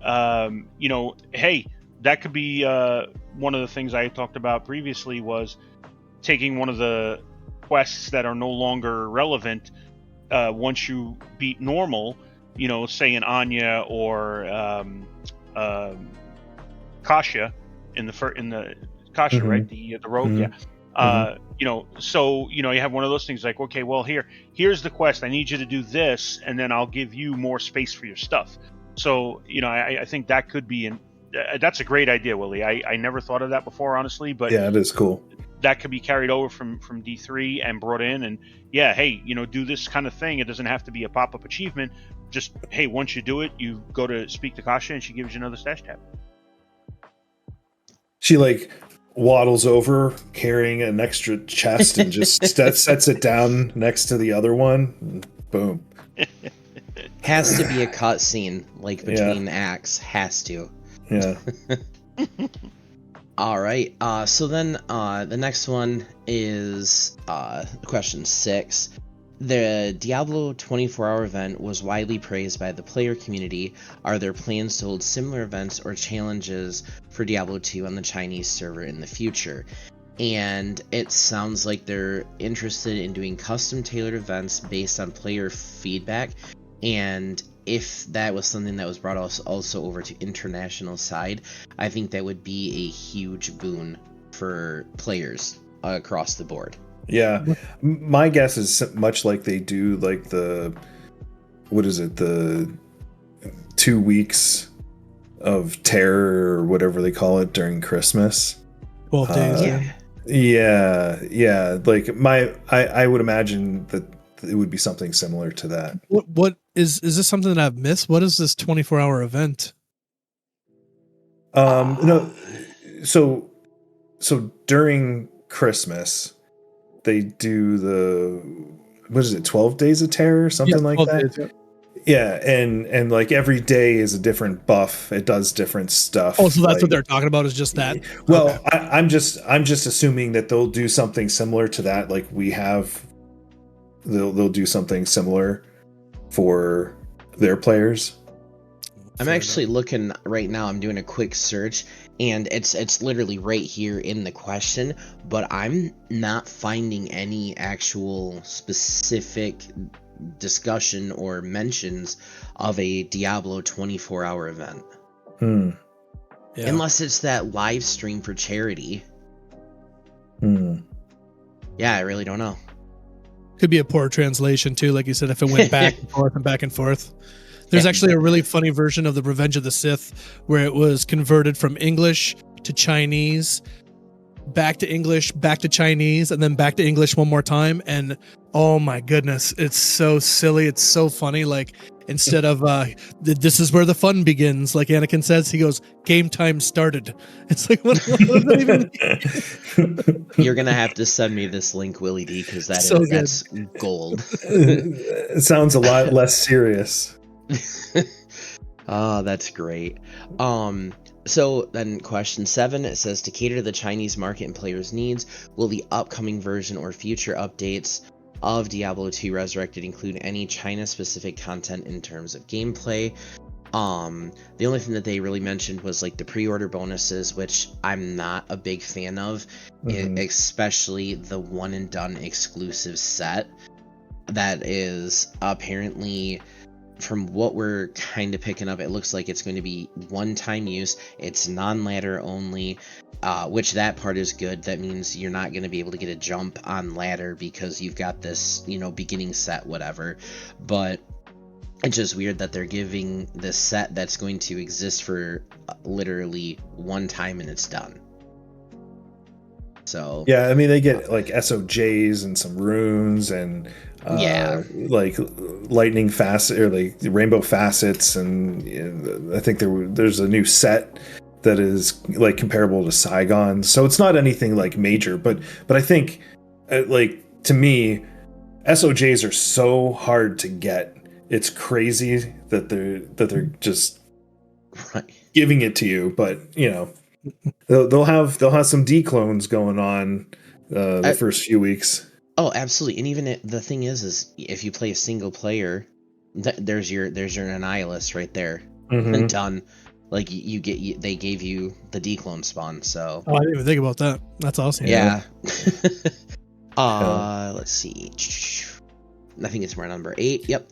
Hey, that could be one of the things I talked about previously, was taking one of the quests that are no longer relevant once you beat normal, say an Anya or Kasha in the Kasha, Mm-hmm. right? The rogue, Mm-hmm. yeah. So you have one of those things like, okay, well, here's the quest. I need you to do this, and then I'll give you more space for your stuff. So I think that could be that's a great idea, Willie. I never thought of that before, honestly, but yeah, it is cool. That could be carried over from D3 and brought in, and hey, do this kind of thing. It doesn't have to be a pop-up achievement. Just, hey, once you do it, you go to speak to Kasha and she gives you another stash tab. She waddles over carrying an extra chest and just sets it down next to the other one. And boom. Has to be a cutscene, between acts. Has to. Yeah. All right. So then the next one is question 6. The Diablo 24-hour event was widely praised by the player community. Are there plans to hold similar events or challenges for Diablo 2 on the Chinese server in the future? And it sounds like they're interested in doing custom-tailored events based on player feedback. And if that was something that was brought also over to international side, I think that would be a huge boon for players across the board. Yeah, my guess is much like they do the 2 weeks of terror or whatever they call it during Christmas. 12 days. Yeah. I would imagine that it would be something similar to that. What is this something that I've missed? What is this 24-hour event? No. So during Christmas, they do the 12 days of terror, something like that. Days, yeah, and every day is a different buff. It does different stuff. Oh, so that's what they're talking about, is just that. Well, okay. I'm just assuming that they'll do something similar to that. Like we have, they'll do something similar for their players. I'm actually looking right now. I'm doing a quick search, and it's literally right here in the question, but I'm not finding any actual specific discussion or mentions of a Diablo 24-hour event. Yeah. Unless it's that live stream for charity. Yeah, I really don't know. Could be a poor translation too, like you said, if it went back and forth and back and forth. There's actually a really funny version of the Revenge of the Sith where it was converted from English to Chinese back to English, back to Chinese, and then back to English one more time. And oh my goodness, it's so silly. It's so funny. Like, instead of this is where the fun begins, like Anakin says, he goes, game time started. It's like, what does that even mean? You're gonna have to send me this link, Willie D, because that's gold. It sounds a lot less serious. Oh, that's great. So then question 7, it says, to cater to the Chinese market and players' needs, will the upcoming version or future updates of Diablo 2 Resurrected include any China-specific content in terms of gameplay? The only thing that they really mentioned was like the pre-order bonuses, which I'm not a big fan of, especially the one and done exclusive set that is apparently, from what we're kind of picking up, it looks like it's going to be one-time use. It's non-ladder only, which that part is good. That means you're not going to be able to get a jump on ladder because you've got this, beginning set, whatever. But it's just weird that they're giving this set that's going to exist for literally one time and it's done. So yeah, I mean, they get like SOJs and some runes and like lightning facet or like rainbow facets, and I think there's a new set that is like comparable to Saigon. So it's not anything like major, but I think like, to me, SOJs are so hard to get. It's crazy that they're just giving it to you, but they'll have some declones going on the first few weeks. Oh, absolutely. And even the thing is if you play a single player, there's your Annihilus right there, and done. Like they gave you the declone spawn. So I didn't even think about that. That's awesome. Yeah. Let's see. I think it's number 8. Yep.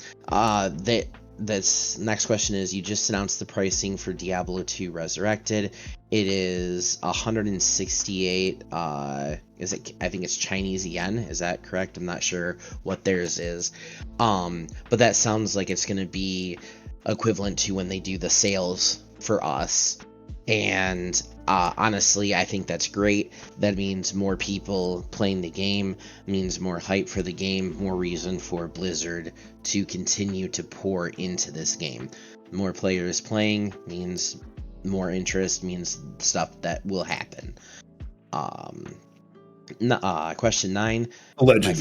This next question is, you just announced the pricing for Diablo 2 Resurrected. It is 168 I think it's Chinese yen, is that correct? I'm not sure what theirs is. But that sounds like it's going to be equivalent to when they do the sales for us. And honestly, I think that's great. That means more people playing the game, means more hype for the game, more reason for Blizzard to continue to pour into this game. More players playing means more interest, means stuff that will happen. Question 9. Allegedly.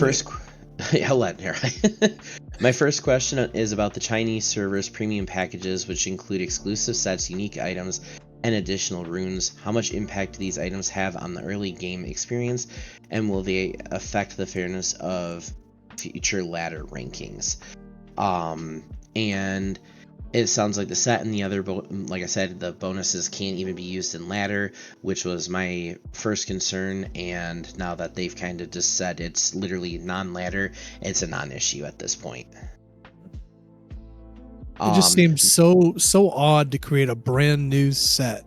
My first question is about the Chinese servers premium packages, which include exclusive sets, unique items, and additional runes. How much impact do these items have on the early game experience, and will they affect the fairness of future ladder rankings? And it sounds like the set and the other, like I said, the bonuses can't even be used in ladder, which was my first concern. And now that they've kind of just said it's literally non-ladder, it's a non-issue at this point. It just seems so odd to create a brand new set,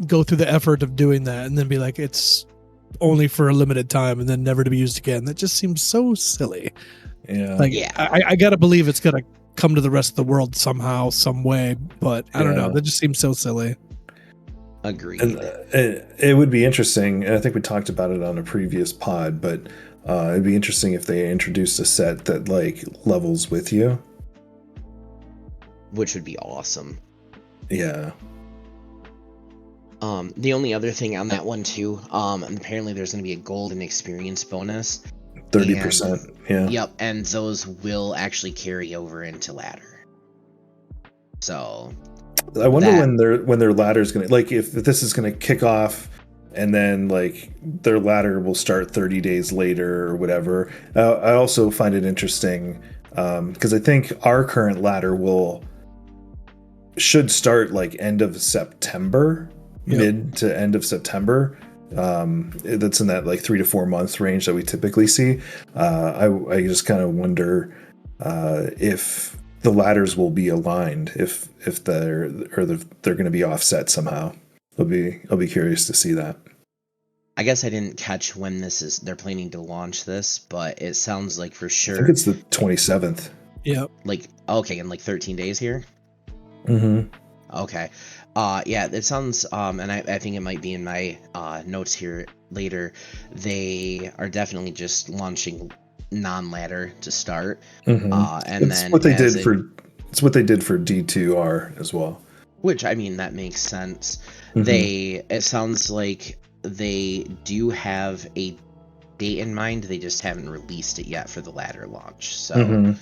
go through the effort of doing that, and then be like, it's only for a limited time and then never to be used again. That just seems so silly. Yeah. I gotta believe it's gonna come to the rest of the world somehow, some way, but I don't know. That just seems so silly. Agreed. And, it would be interesting, and I think we talked about it on a previous pod, but it'd be interesting if they introduced a set that like levels with you. Which would be awesome. Yeah. The only other thing on that one too, and apparently there's going to be a golden experience bonus. 30%. Yeah. Yep, and those will actually carry over into ladder. So I wonder when their ladder's going to, like, if this is going to kick off and then like their ladder will start 30 days later or whatever. I also find it interesting because I think our current ladder should start like end of September, mid to end of September. That's in that like 3 to 4 month range that we typically see. I just kind of wonder if the ladders will be aligned, if they're going to be offset somehow. I'll be curious to see that. I guess I didn't catch when they're planning to launch this, but it sounds like for sure. I think it's the 27th. Yeah. Like, okay, in like 13 days here. Mm-hmm. Okay. Yeah, it sounds, and I think it might be in my notes here later. They are definitely just launching non-ladder to start, and It's then what they did for. It's what they did for D2R as well. which I mean that makes sense. Mhm. It sounds like they do have a date in mind. They just haven't released it yet for the ladder launch. So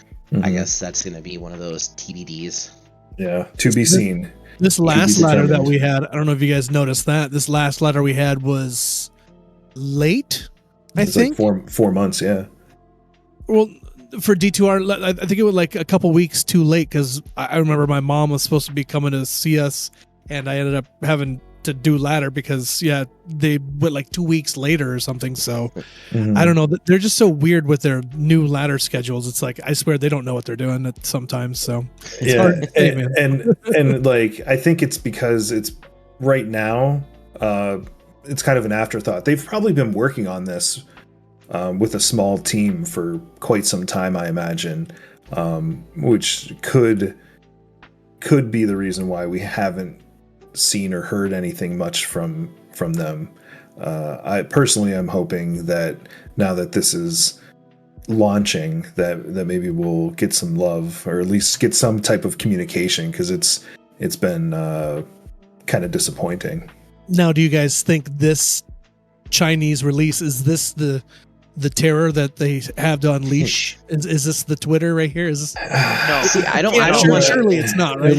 I guess that's gonna be one of those TBDs. Yeah, to be seen. This To be last ladder that determined. we had, I don't know if you guys noticed that. This last ladder we had was late, I It's think. like 4 months. Yeah. Well, for D2R, I think it was like a couple weeks too late because I remember my mom was supposed to be coming to see us, and I ended up having to do ladder because they went like 2 weeks later or something. So I don't know. They're just so weird with their new ladder schedules. It's like I swear they don't know what they're doing sometimes. So it's hard to say, man. and like I think it's because it's right now. It's kind of an afterthought. They've probably been working on this with a small team for quite some time, I imagine, which could be the reason why we haven't seen or heard anything much from them. I personally am hoping that now that this is launching, that maybe we'll get some love or at least get some type of communication, because it's been kind of disappointing. Now, do you guys think this Chinese release is this the terror that they have to unleash? Is this the Twitter right here? Is this... No. See, I don't surely it's not, right?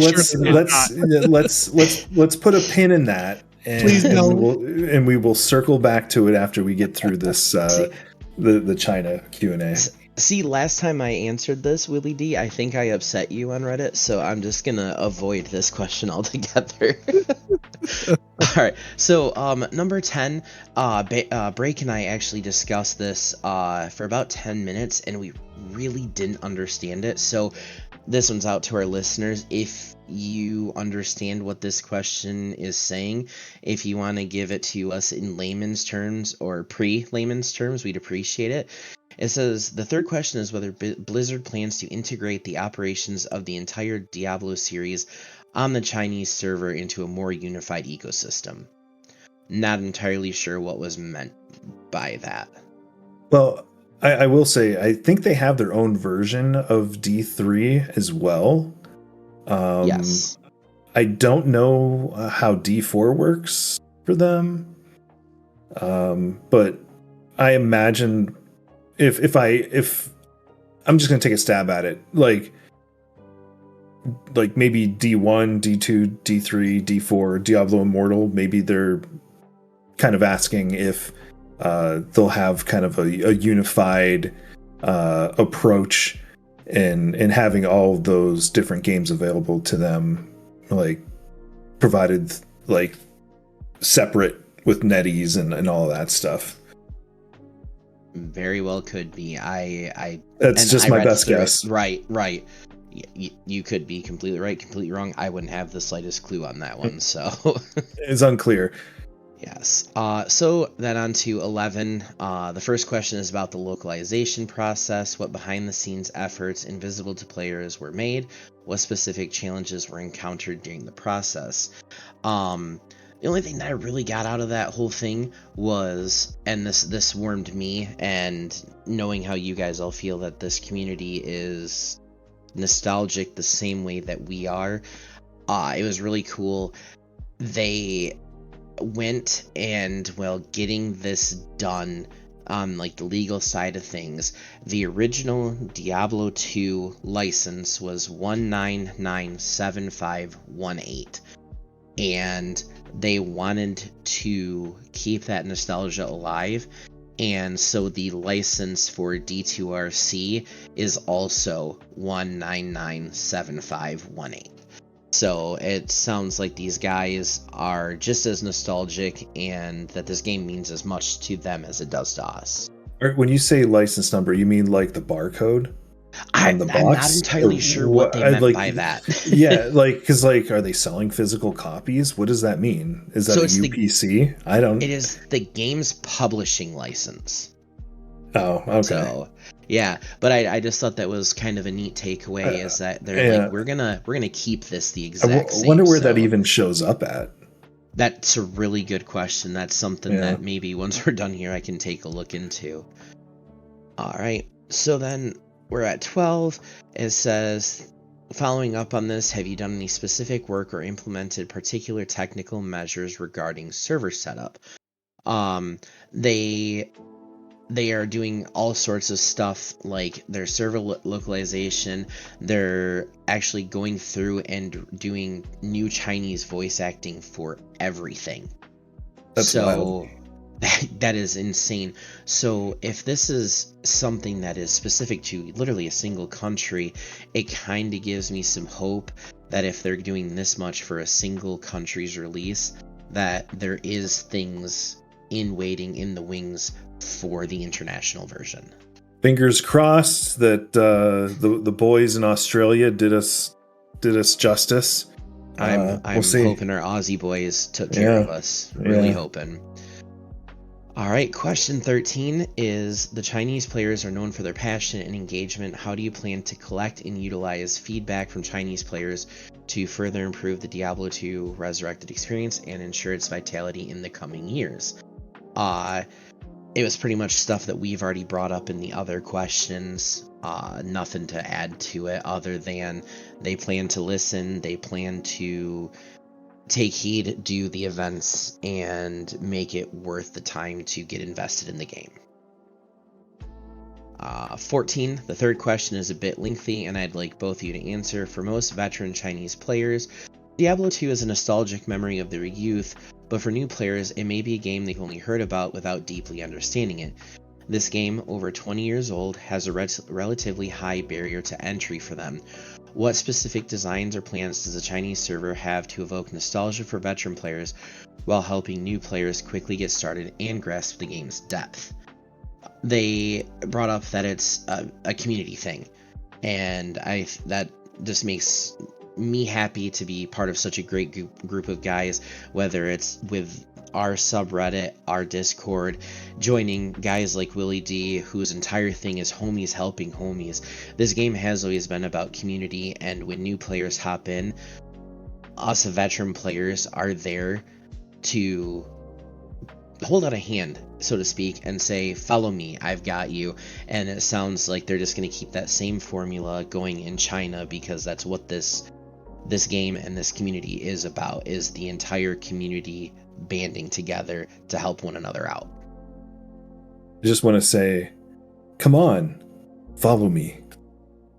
Let's put a pin in that, and, Please no. we will circle back to it after we get through this the China Q&A. See, last time I answered this, Willie D, I think I upset you on Reddit, so I'm just gonna avoid this question altogether. All right, so number 10, Break and I actually discussed this for about 10 minutes, and we really didn't understand it. So this one's out to our listeners. If you understand what this question is saying, if you want to give it to us in layman's terms or pre-layman's terms, we'd appreciate it. It says, the third question is whether Blizzard plans to integrate the operations of the entire Diablo series on the Chinese server into a more unified ecosystem. Not entirely sure what was meant by that. Well, I will say, I think they have their own version of D3 as well. Yes. I don't know how D4 works for them. But I imagine if I'm just going to take a stab at it, like maybe D1, D2, D3, D4, Diablo Immortal, maybe they're kind of asking if they'll have kind of a unified approach in having all those different games available to them, like provided like separate with NetEase and all of that stuff. Very well could be. That's just my best guess. Right. You could be completely right, completely wrong. I wouldn't have the slightest clue on that one, so it's unclear. Yes. So then on to 11. The first question is about the localization process. What behind-the-scenes efforts invisible to players were made? What specific challenges were encountered during the process? The only thing that I really got out of that whole thing was, and this warmed me, and knowing how you guys all feel that this community is nostalgic the same way that we are, it was really cool. They went and, well, getting this done on like the legal side of things, the original Diablo 2 license was 1997518, and they wanted to keep that nostalgia alive, and so the license for D2RC is also 1997518. So it sounds like these guys are just as nostalgic, and that this game means as much to them as it does to us. When you say license number, you mean like the barcode on the box? I'm not entirely sure what they meant by that. Yeah, because are they selling physical copies? What does that mean? Is that so a UPC? I don't. It is the game's publishing license. Oh, okay. So Yeah, but I just thought that was kind of a neat takeaway, is that they're like, we're gonna keep this the exact same. Wonder where that even shows up at. That's a really good question. That's something that maybe once we're done here, I can take a look into. All right, so then we're at 12. It says, following up on this, have you done any specific work or implemented particular technical measures regarding server setup? They are doing all sorts of stuff, like their server localization. They're actually going through and doing new Chinese voice acting for everything. That's wild. That is insane. So if this is something that is specific to literally a single country, it kind of gives me some hope that if they're doing this much for a single country's release, that there is things in waiting in the wings for the international version. Fingers crossed that the boys in Australia did us justice. I'm hoping our Aussie boys took care of us. Really hoping. All right, question 13 is, the Chinese players are known for their passion and engagement. How do you plan to collect and utilize feedback from Chinese players to further improve the Diablo 2 Resurrected experience and ensure its vitality in the coming years? It was pretty much stuff that we've already brought up in the other questions. Nothing to add to it other than they plan to listen, they plan to take heed, do the events, and make it worth the time to get invested in the game. 14, the third question is a bit lengthy, and I'd like both of you to answer. For most veteran Chinese players, Diablo 2 is a nostalgic memory of their youth, but for new players, it may be a game they've only heard about without deeply understanding it. This game, over 20 years old, has a relatively high barrier to entry for them. What specific designs or plans does the Chinese server have to evoke nostalgia for veteran players while helping new players quickly get started and grasp the game's depth? They brought up that it's a community thing, and that just makes me happy to be part of such a great group of guys, whether it's with our subreddit, our Discord, joining guys like Willie D, whose entire thing is homies helping homies. This game has always been about community, and when new players hop in, us veteran players are there to hold out a hand, so to speak, and say, follow me, I've got you. And it sounds like they're just going to keep that same formula going in China, because that's what this game and this community is about, is the entire community banding together to help one another out. I just want to say, come on, follow me.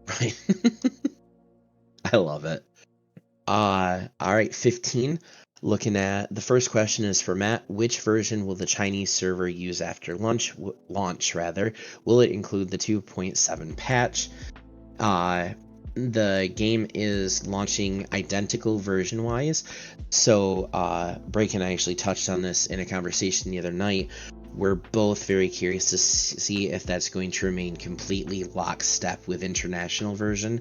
Right. I love it. All right, 15. Looking at the first question is for Matt. Which version will the Chinese server use after launch? Will it include the 2.7 patch? The game is launching identical version-wise. So Break and I actually touched on this in a conversation the other night. We're both very curious to see if that's going to remain completely lockstep with international version,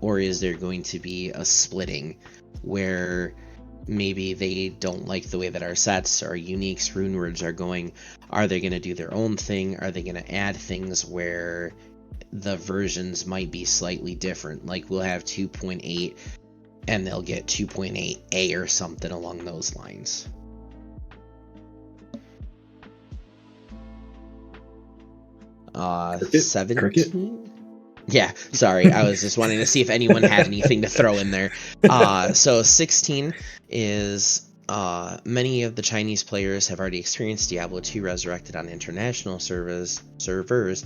or is there going to be a splitting where maybe they don't like the way that our sets, our uniques, rune words are going. Are they going to do their own thing? Are they going to add things where the versions might be slightly different? Like we'll have 2.8 and they'll get 2.8a or something along those lines. Cricket? 17? Cricket? Yeah, sorry. I was just wanting to see if anyone had anything to throw in there. So 16 is many of the Chinese players have already experienced Diablo 2 Resurrected on international servers,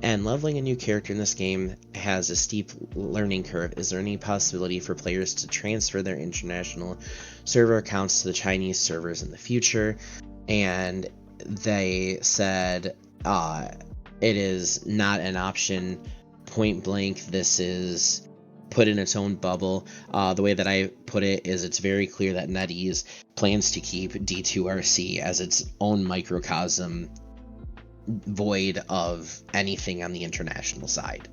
and leveling a new character in this game has a steep learning curve. Is there any possibility for players to transfer their international server accounts to the Chinese servers in the future? And they said it is not an option. Point blank, this is put in its own bubble. The way that I put it is it's very clear that NetEase plans to keep D2RC as its own microcosm, void of anything on the international side.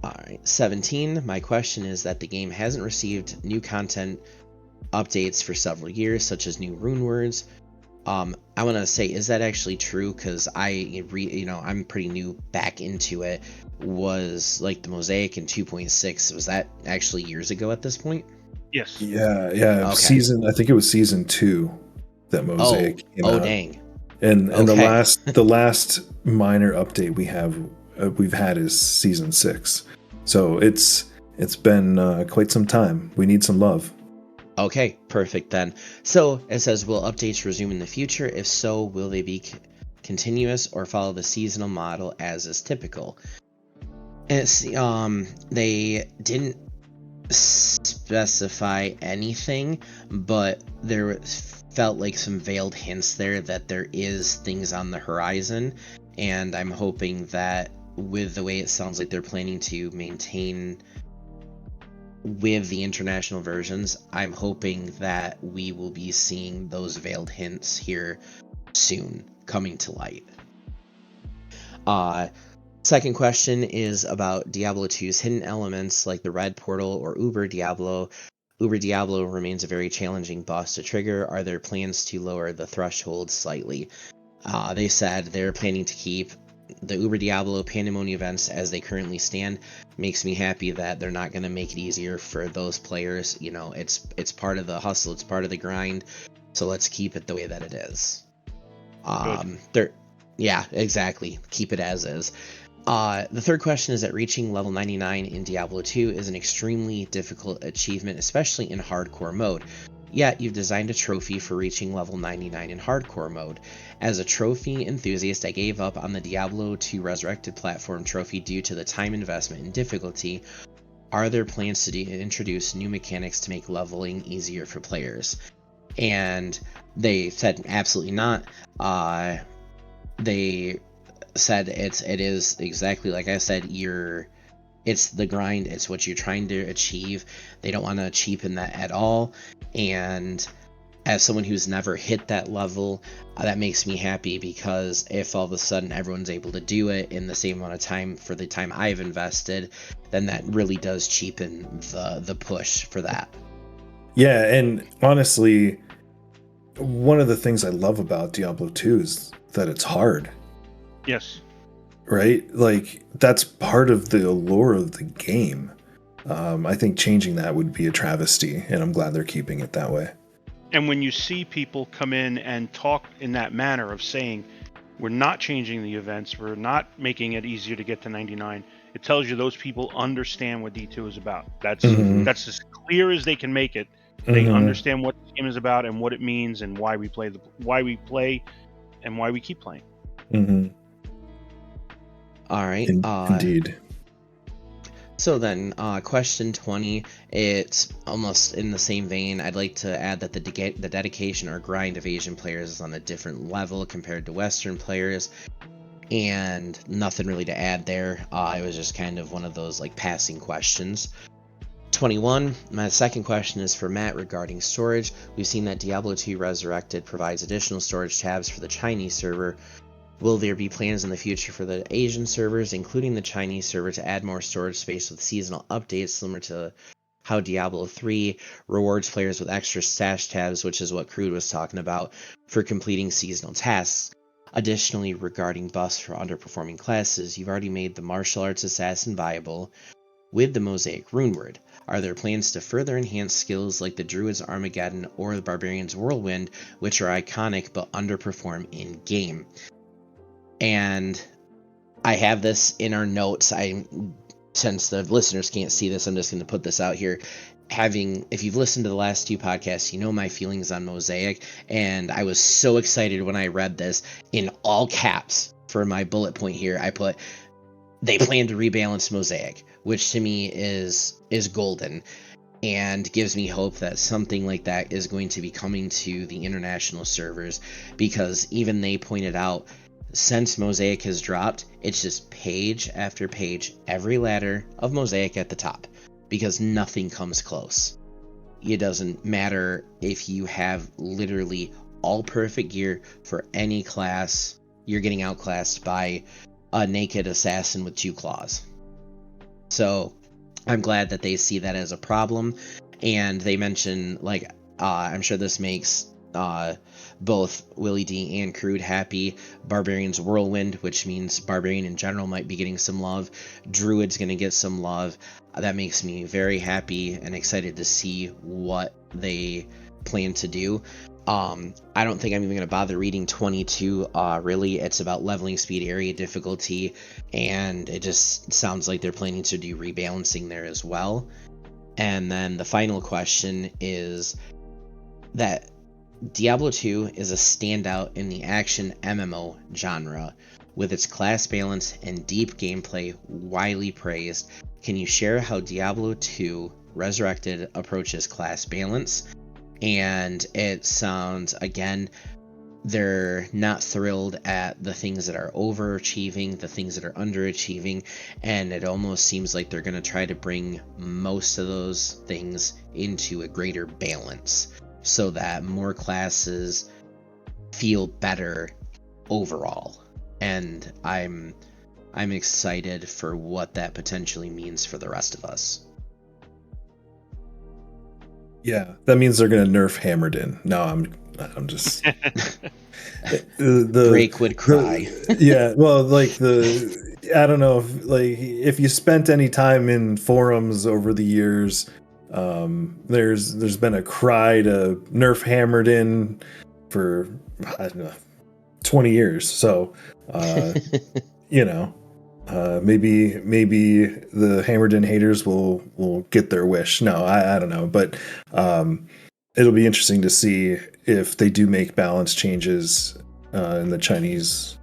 Alright, 17. My question is that the game hasn't received new content updates for several years, such as new rune words. I want to say, is that actually true? Because I'm pretty new back into it. Was like the Mosaic in 2.6, was that actually years ago at this point? Yes. Yeah. Okay. I think it was season 2 that Mosaic came out. Dang. And Okay. the last minor update we've had is season 6. So it's been quite some time. We need some love. Okay, perfect then. So it says, will updates resume in the future? If so, will they be continuous or follow the seasonal model as is typical? It's they didn't specify anything, but there felt like some veiled hints there that there is things on the horizon, and I'm hoping that with the way it sounds like they're planning to maintain with the international versions, I'm hoping that we will be seeing those veiled hints here soon coming to light. Second question is about Diablo 2's hidden elements like the Red Portal or Uber Diablo. Uber Diablo remains a very challenging boss to trigger. Are there plans to lower the threshold slightly? They said they're planning to keep the Uber Diablo Pandemonium events as they currently stand. Makes me happy that they're not going to make it easier for those players. You know, it's part of the hustle, it's part of the grind, so let's keep it the way that it is. Yeah, exactly. Keep it as is. The third question is that reaching level 99 in Diablo 2 is an extremely difficult achievement, especially in hardcore mode. Yet, you've designed a trophy for reaching level 99 in hardcore mode. As a trophy enthusiast, I gave up on the Diablo 2 Resurrected platform trophy due to the time investment and difficulty. Are there plans to introduce new mechanics to make leveling easier for players? And they said absolutely not. They said it is exactly like I said, it's the grind, it's what you're trying to achieve. They don't want to cheapen that at all, and as someone who's never hit that level, that makes me happy, because if all of a sudden everyone's able to do it in the same amount of time for the time I've invested, then that really does cheapen the push for that. Yeah, and honestly, one of the things I love about Diablo 2 is that it's hard. Yes. Right? Like, that's part of the allure of the game. I think changing that would be a travesty, and I'm glad they're keeping it that way. And when you see people come in and talk in that manner of saying, we're not changing the events, we're not making it easier to get to 99, it tells you those people understand what D2 is about. That's as clear as they can make it. They understand what the game is about and what it means and why we play and why we keep playing. All right. Indeed. So then, question 20, it's almost in the same vein. I'd like to add that the dedication or grind of Asian players is on a different level compared to Western players, and nothing really to add there. It was just kind of one of those like passing questions. 21, my second question is for Matt regarding storage. We've seen that Diablo 2 Resurrected provides additional storage tabs for the Chinese server. Will there be plans in the future for the Asian servers, including the Chinese server, to add more storage space with seasonal updates, similar to how Diablo 3 rewards players with extra stash tabs, which is what Crude was talking about, for completing seasonal tasks? Additionally, regarding buffs for underperforming classes, you've already made the Martial Arts Assassin viable with the Mosaic Runeword. Are there plans to further enhance skills like the Druid's Armageddon or the Barbarian's Whirlwind, which are iconic but underperform in-game? And I have this in our notes. Since the listeners can't see this, I'm just going to put this out here. If you've listened to the last 2 podcasts, you know my feelings on Mosaic, and I was so excited when I read this in all caps. For my bullet point here, I put, they plan to rebalance Mosaic, which to me is golden, and gives me hope that something like that is going to be coming to the international servers, because even they pointed out, since Mosaic has dropped, it's just page after page, every ladder of Mosaic at the top, because nothing comes close. It doesn't matter if you have literally all perfect gear for any class, you're getting outclassed by a naked assassin with 2 claws. So I'm glad that they see that as a problem, and they mention, like, I'm sure this makes both Willie D and Crude happy. Barbarian's Whirlwind, which means Barbarian in general might be getting some love. Druid's going to get some love. That makes me very happy and excited to see what they plan to do. I don't think I'm even going to bother reading 22. Really, it's about leveling speed, area difficulty, and it just sounds like they're planning to do rebalancing there as well. And then the final question is that Diablo 2 is a standout in the action MMO genre, with its class balance and deep gameplay widely praised. Can you share how Diablo 2 Resurrected approaches class balance? And it sounds, again, they're not thrilled at the things that are overachieving, the things that are underachieving, and it almost seems like they're going to try to bring most of those things into a greater balance so that more classes feel better overall. And I'm excited for what that potentially means for the rest of us. Yeah, that means they're going to nerf Hammerden. No, I'm just the Drake would cry. Yeah, well, like I don't know if you spent any time in forums over the years, there's been a cry to nerf Hammerden for, I don't know, 20 years. So maybe the Hammerden haters will get their wish. No, I don't know, but it'll be interesting to see if they do make balance changes in the Chinese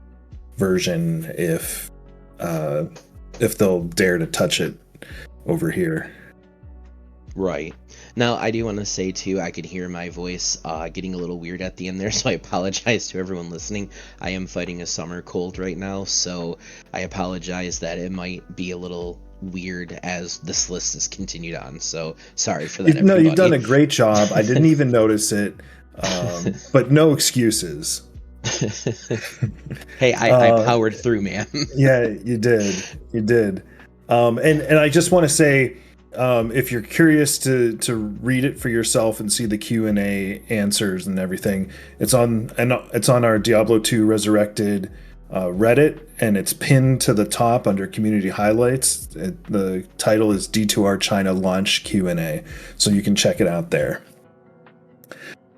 version, if they'll dare to touch it over here. Right. Now, I do want to say, too, I could hear my voice getting a little weird at the end there, so I apologize to everyone listening. I am fighting a summer cold right now, so I apologize that it might be a little weird as this list is continued on, so sorry for that, No, everybody. you've done a great job. I didn't even notice it, but no excuses. Hey, I powered through, man. Yeah, you did. And I just want to say, if you're curious to read it for yourself and see the Q&A answers and everything, it's on our Diablo 2 Resurrected Reddit, and it's pinned to the top under community highlights. The title is D2R China Launch Q&A, so you can check it out there.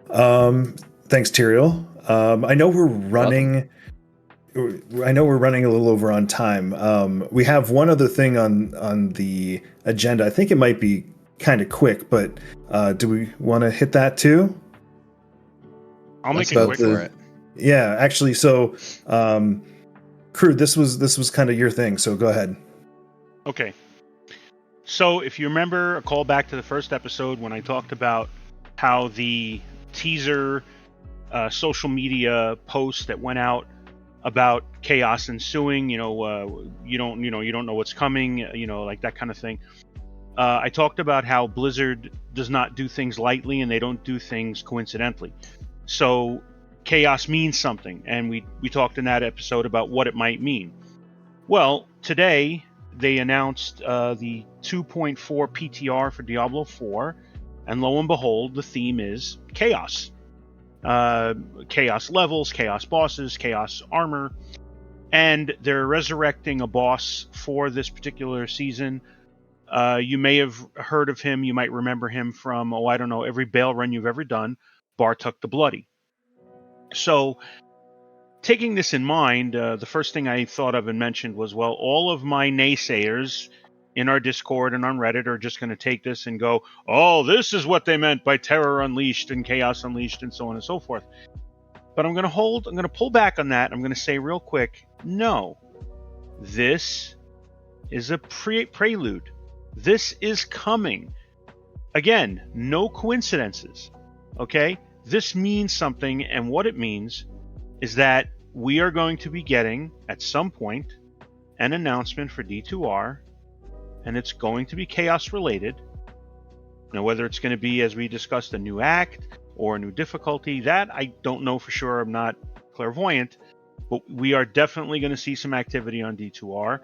Thanks, Tyrael. I know we're running. I know we're running a little over on time. We have one other thing on the agenda. I think it might be kind of quick, but do we want to hit that too? I'll make it quick for it. Yeah, actually, so Crew, this was kind of your thing, so go ahead. Okay. So if you remember a call back to the first episode when I talked about how the teaser social media post that went out about chaos ensuing, you don't know what's coming, like that kind of thing. I talked about how Blizzard does not do things lightly and they don't do things coincidentally. So chaos means something, and we talked in that episode about what it might mean. Well, today they announced the 2.4 PTR for Diablo 4, and lo and behold, the theme is chaos. Chaos levels, chaos bosses, chaos armor, and they're resurrecting a boss for this particular season. You may have heard of him, you might remember him from, every Baal run you've ever done, Bartuk the Bloody. So, taking this in mind, the first thing I thought of and mentioned was, well, all of my naysayers in our Discord and on Reddit are just going to take this and go, oh, this is what they meant by Terror Unleashed and Chaos Unleashed and so on and so forth. But I'm going to pull back on that. I'm going to say real quick, no, this is a prelude. This is coming. Again, no coincidences, okay? This means something, and what it means is that we are going to be getting, at some point, an announcement for D2R, and it's going to be chaos related. Now, whether it's going to be, as we discussed, a new act or a new difficulty, that I don't know for sure. I'm not clairvoyant, but we are definitely going to see some activity on D2R.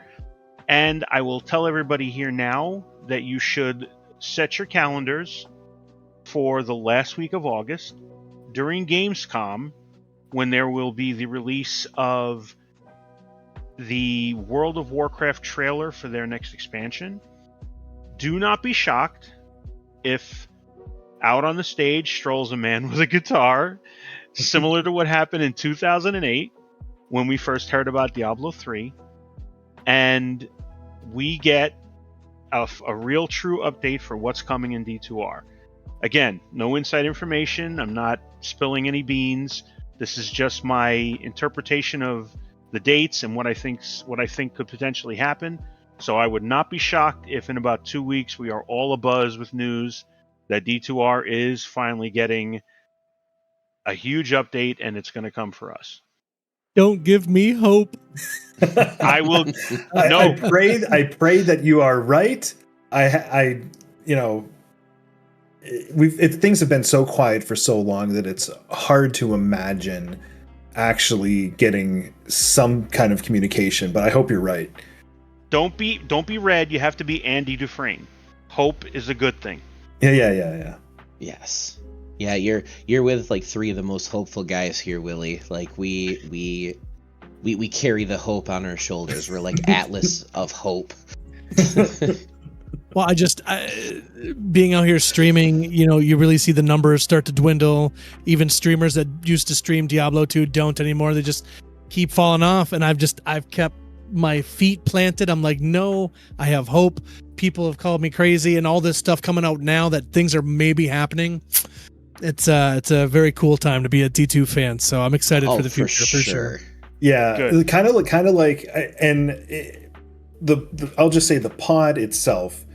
And I will tell everybody here now that you should set your calendars for the last week of August, during Gamescom, when there will be the release of the World of Warcraft trailer for their next expansion, do not be shocked if out on the stage strolls a man with a guitar, similar to what happened in 2008 when we first heard about Diablo 3, and we get a real true update for what's coming in D2R. Again, no inside information. I'm not spilling any beans. This is just my interpretation of the dates and what I think could potentially happen. So I would not be shocked if in about 2 weeks we are all abuzz with news that D2R is finally getting a huge update, and it's going to come for us. Don't give me hope. I will. No, I pray that you are right. Things have been so quiet for so long that it's hard to imagine actually getting some kind of communication. But I hope you're right. Don't be red. You have to be Andy Dufresne. Hope is a good thing. Yeah. Yes. Yeah, you're with like three of the most hopeful guys here, Willie. Like we carry the hope on our shoulders. We're like Atlas of hope. Well, being out here streaming, you really see the numbers start to dwindle. Even streamers that used to stream Diablo 2 don't anymore. They just keep falling off. And I've kept my feet planted. I'm like, no, I have hope. People have called me crazy and all this stuff coming out now that things are maybe happening. It's a very cool time to be a D2 fan. So I'm excited for the future for sure. Yeah, kind of like, and I'll just say the pod itself.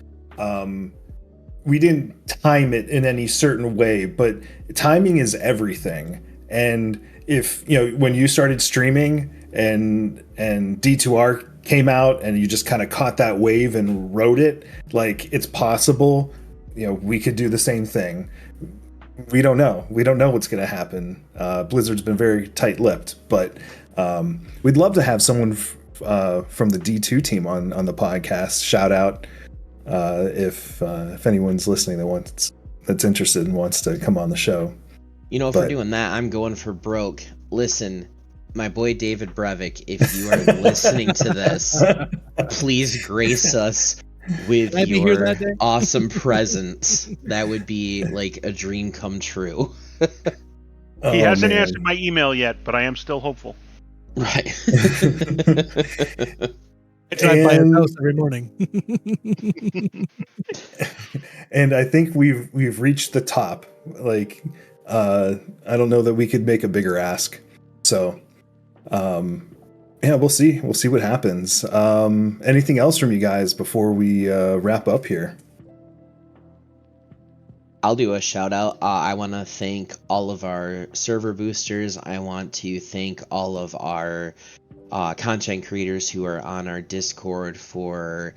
We didn't time it in any certain way, but timing is everything. And if when you started streaming and D2R came out and you just kind of caught that wave and rode it, like it's possible, we could do the same thing. We don't know what's going to happen. Blizzard's been very tight-lipped, but we'd love to have someone from the D2 team on the podcast. Shout out if anyone's listening that's interested and wants to come on the show. If we're doing that, I'm going for broke. Listen, my boy David Brevik, if you are listening to this, please grace us with your awesome presence. That would be like a dream come true. He hasn't answered my email yet, but I am still hopeful. Right. I drive by his house every morning. And I think we've reached the top. Like, I don't know that we could make a bigger ask. So, we'll see. We'll see what happens. Anything else from you guys before we wrap up here? I'll do a shout out. I want to thank all of our server boosters. I want to thank all of our content creators who are on our Discord for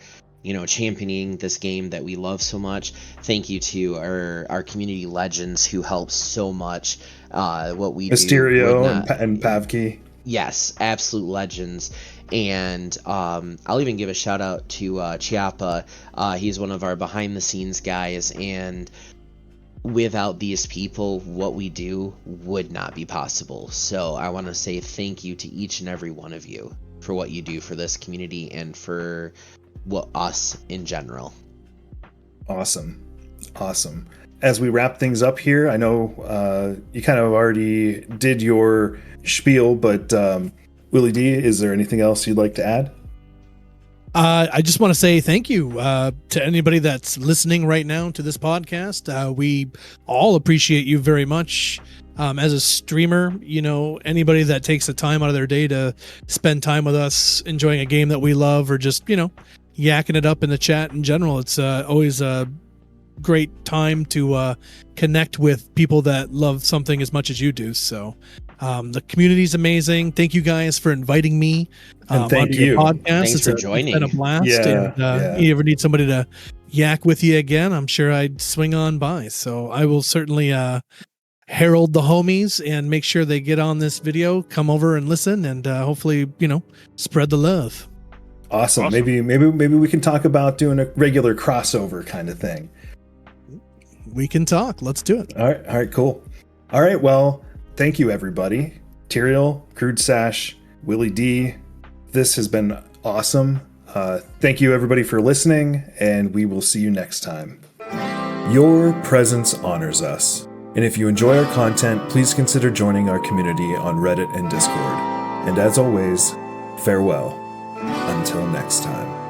championing this game that we love so much. Thank you to our community legends who help so much. What we Mysterio and Pavkey. Yes, absolute legends. And I'll even give a shout out to Chiappa. He's one of our behind the scenes guys, and without these people, what we do would not be possible. So I want to say thank you to each and every one of you for what you do for this community and for us in general. Awesome. As we wrap things up here, I know you kind of already did your spiel, but Willie D, is there anything else you'd like to add? I just want to say thank you to anybody that's listening right now to this podcast. We all appreciate you very much. As a streamer, anybody that takes the time out of their day to spend time with us, enjoying a game that we love, or just, yakking it up in the chat in general. It's always a great time to connect with people that love something as much as you do. So the community is amazing. Thank you guys for inviting me and thank you. Podcast. Thanks for joining. It's been a blast. Yeah, You ever need somebody to yak with you again, I'm sure I'd swing on by. So I will certainly herald the homies and make sure they get on this video, come over and listen, and hopefully, spread the love. Awesome. Maybe we can talk about doing a regular crossover kind of thing. We can talk. Let's do it. All right, cool. All right, well, thank you, everybody. Tyrael, Crude Sash, Willie D. This has been awesome. Thank you, everybody, for listening, and we will see you next time. Your presence honors us. And if you enjoy our content, please consider joining our community on Reddit and Discord. And as always, farewell. Until next time.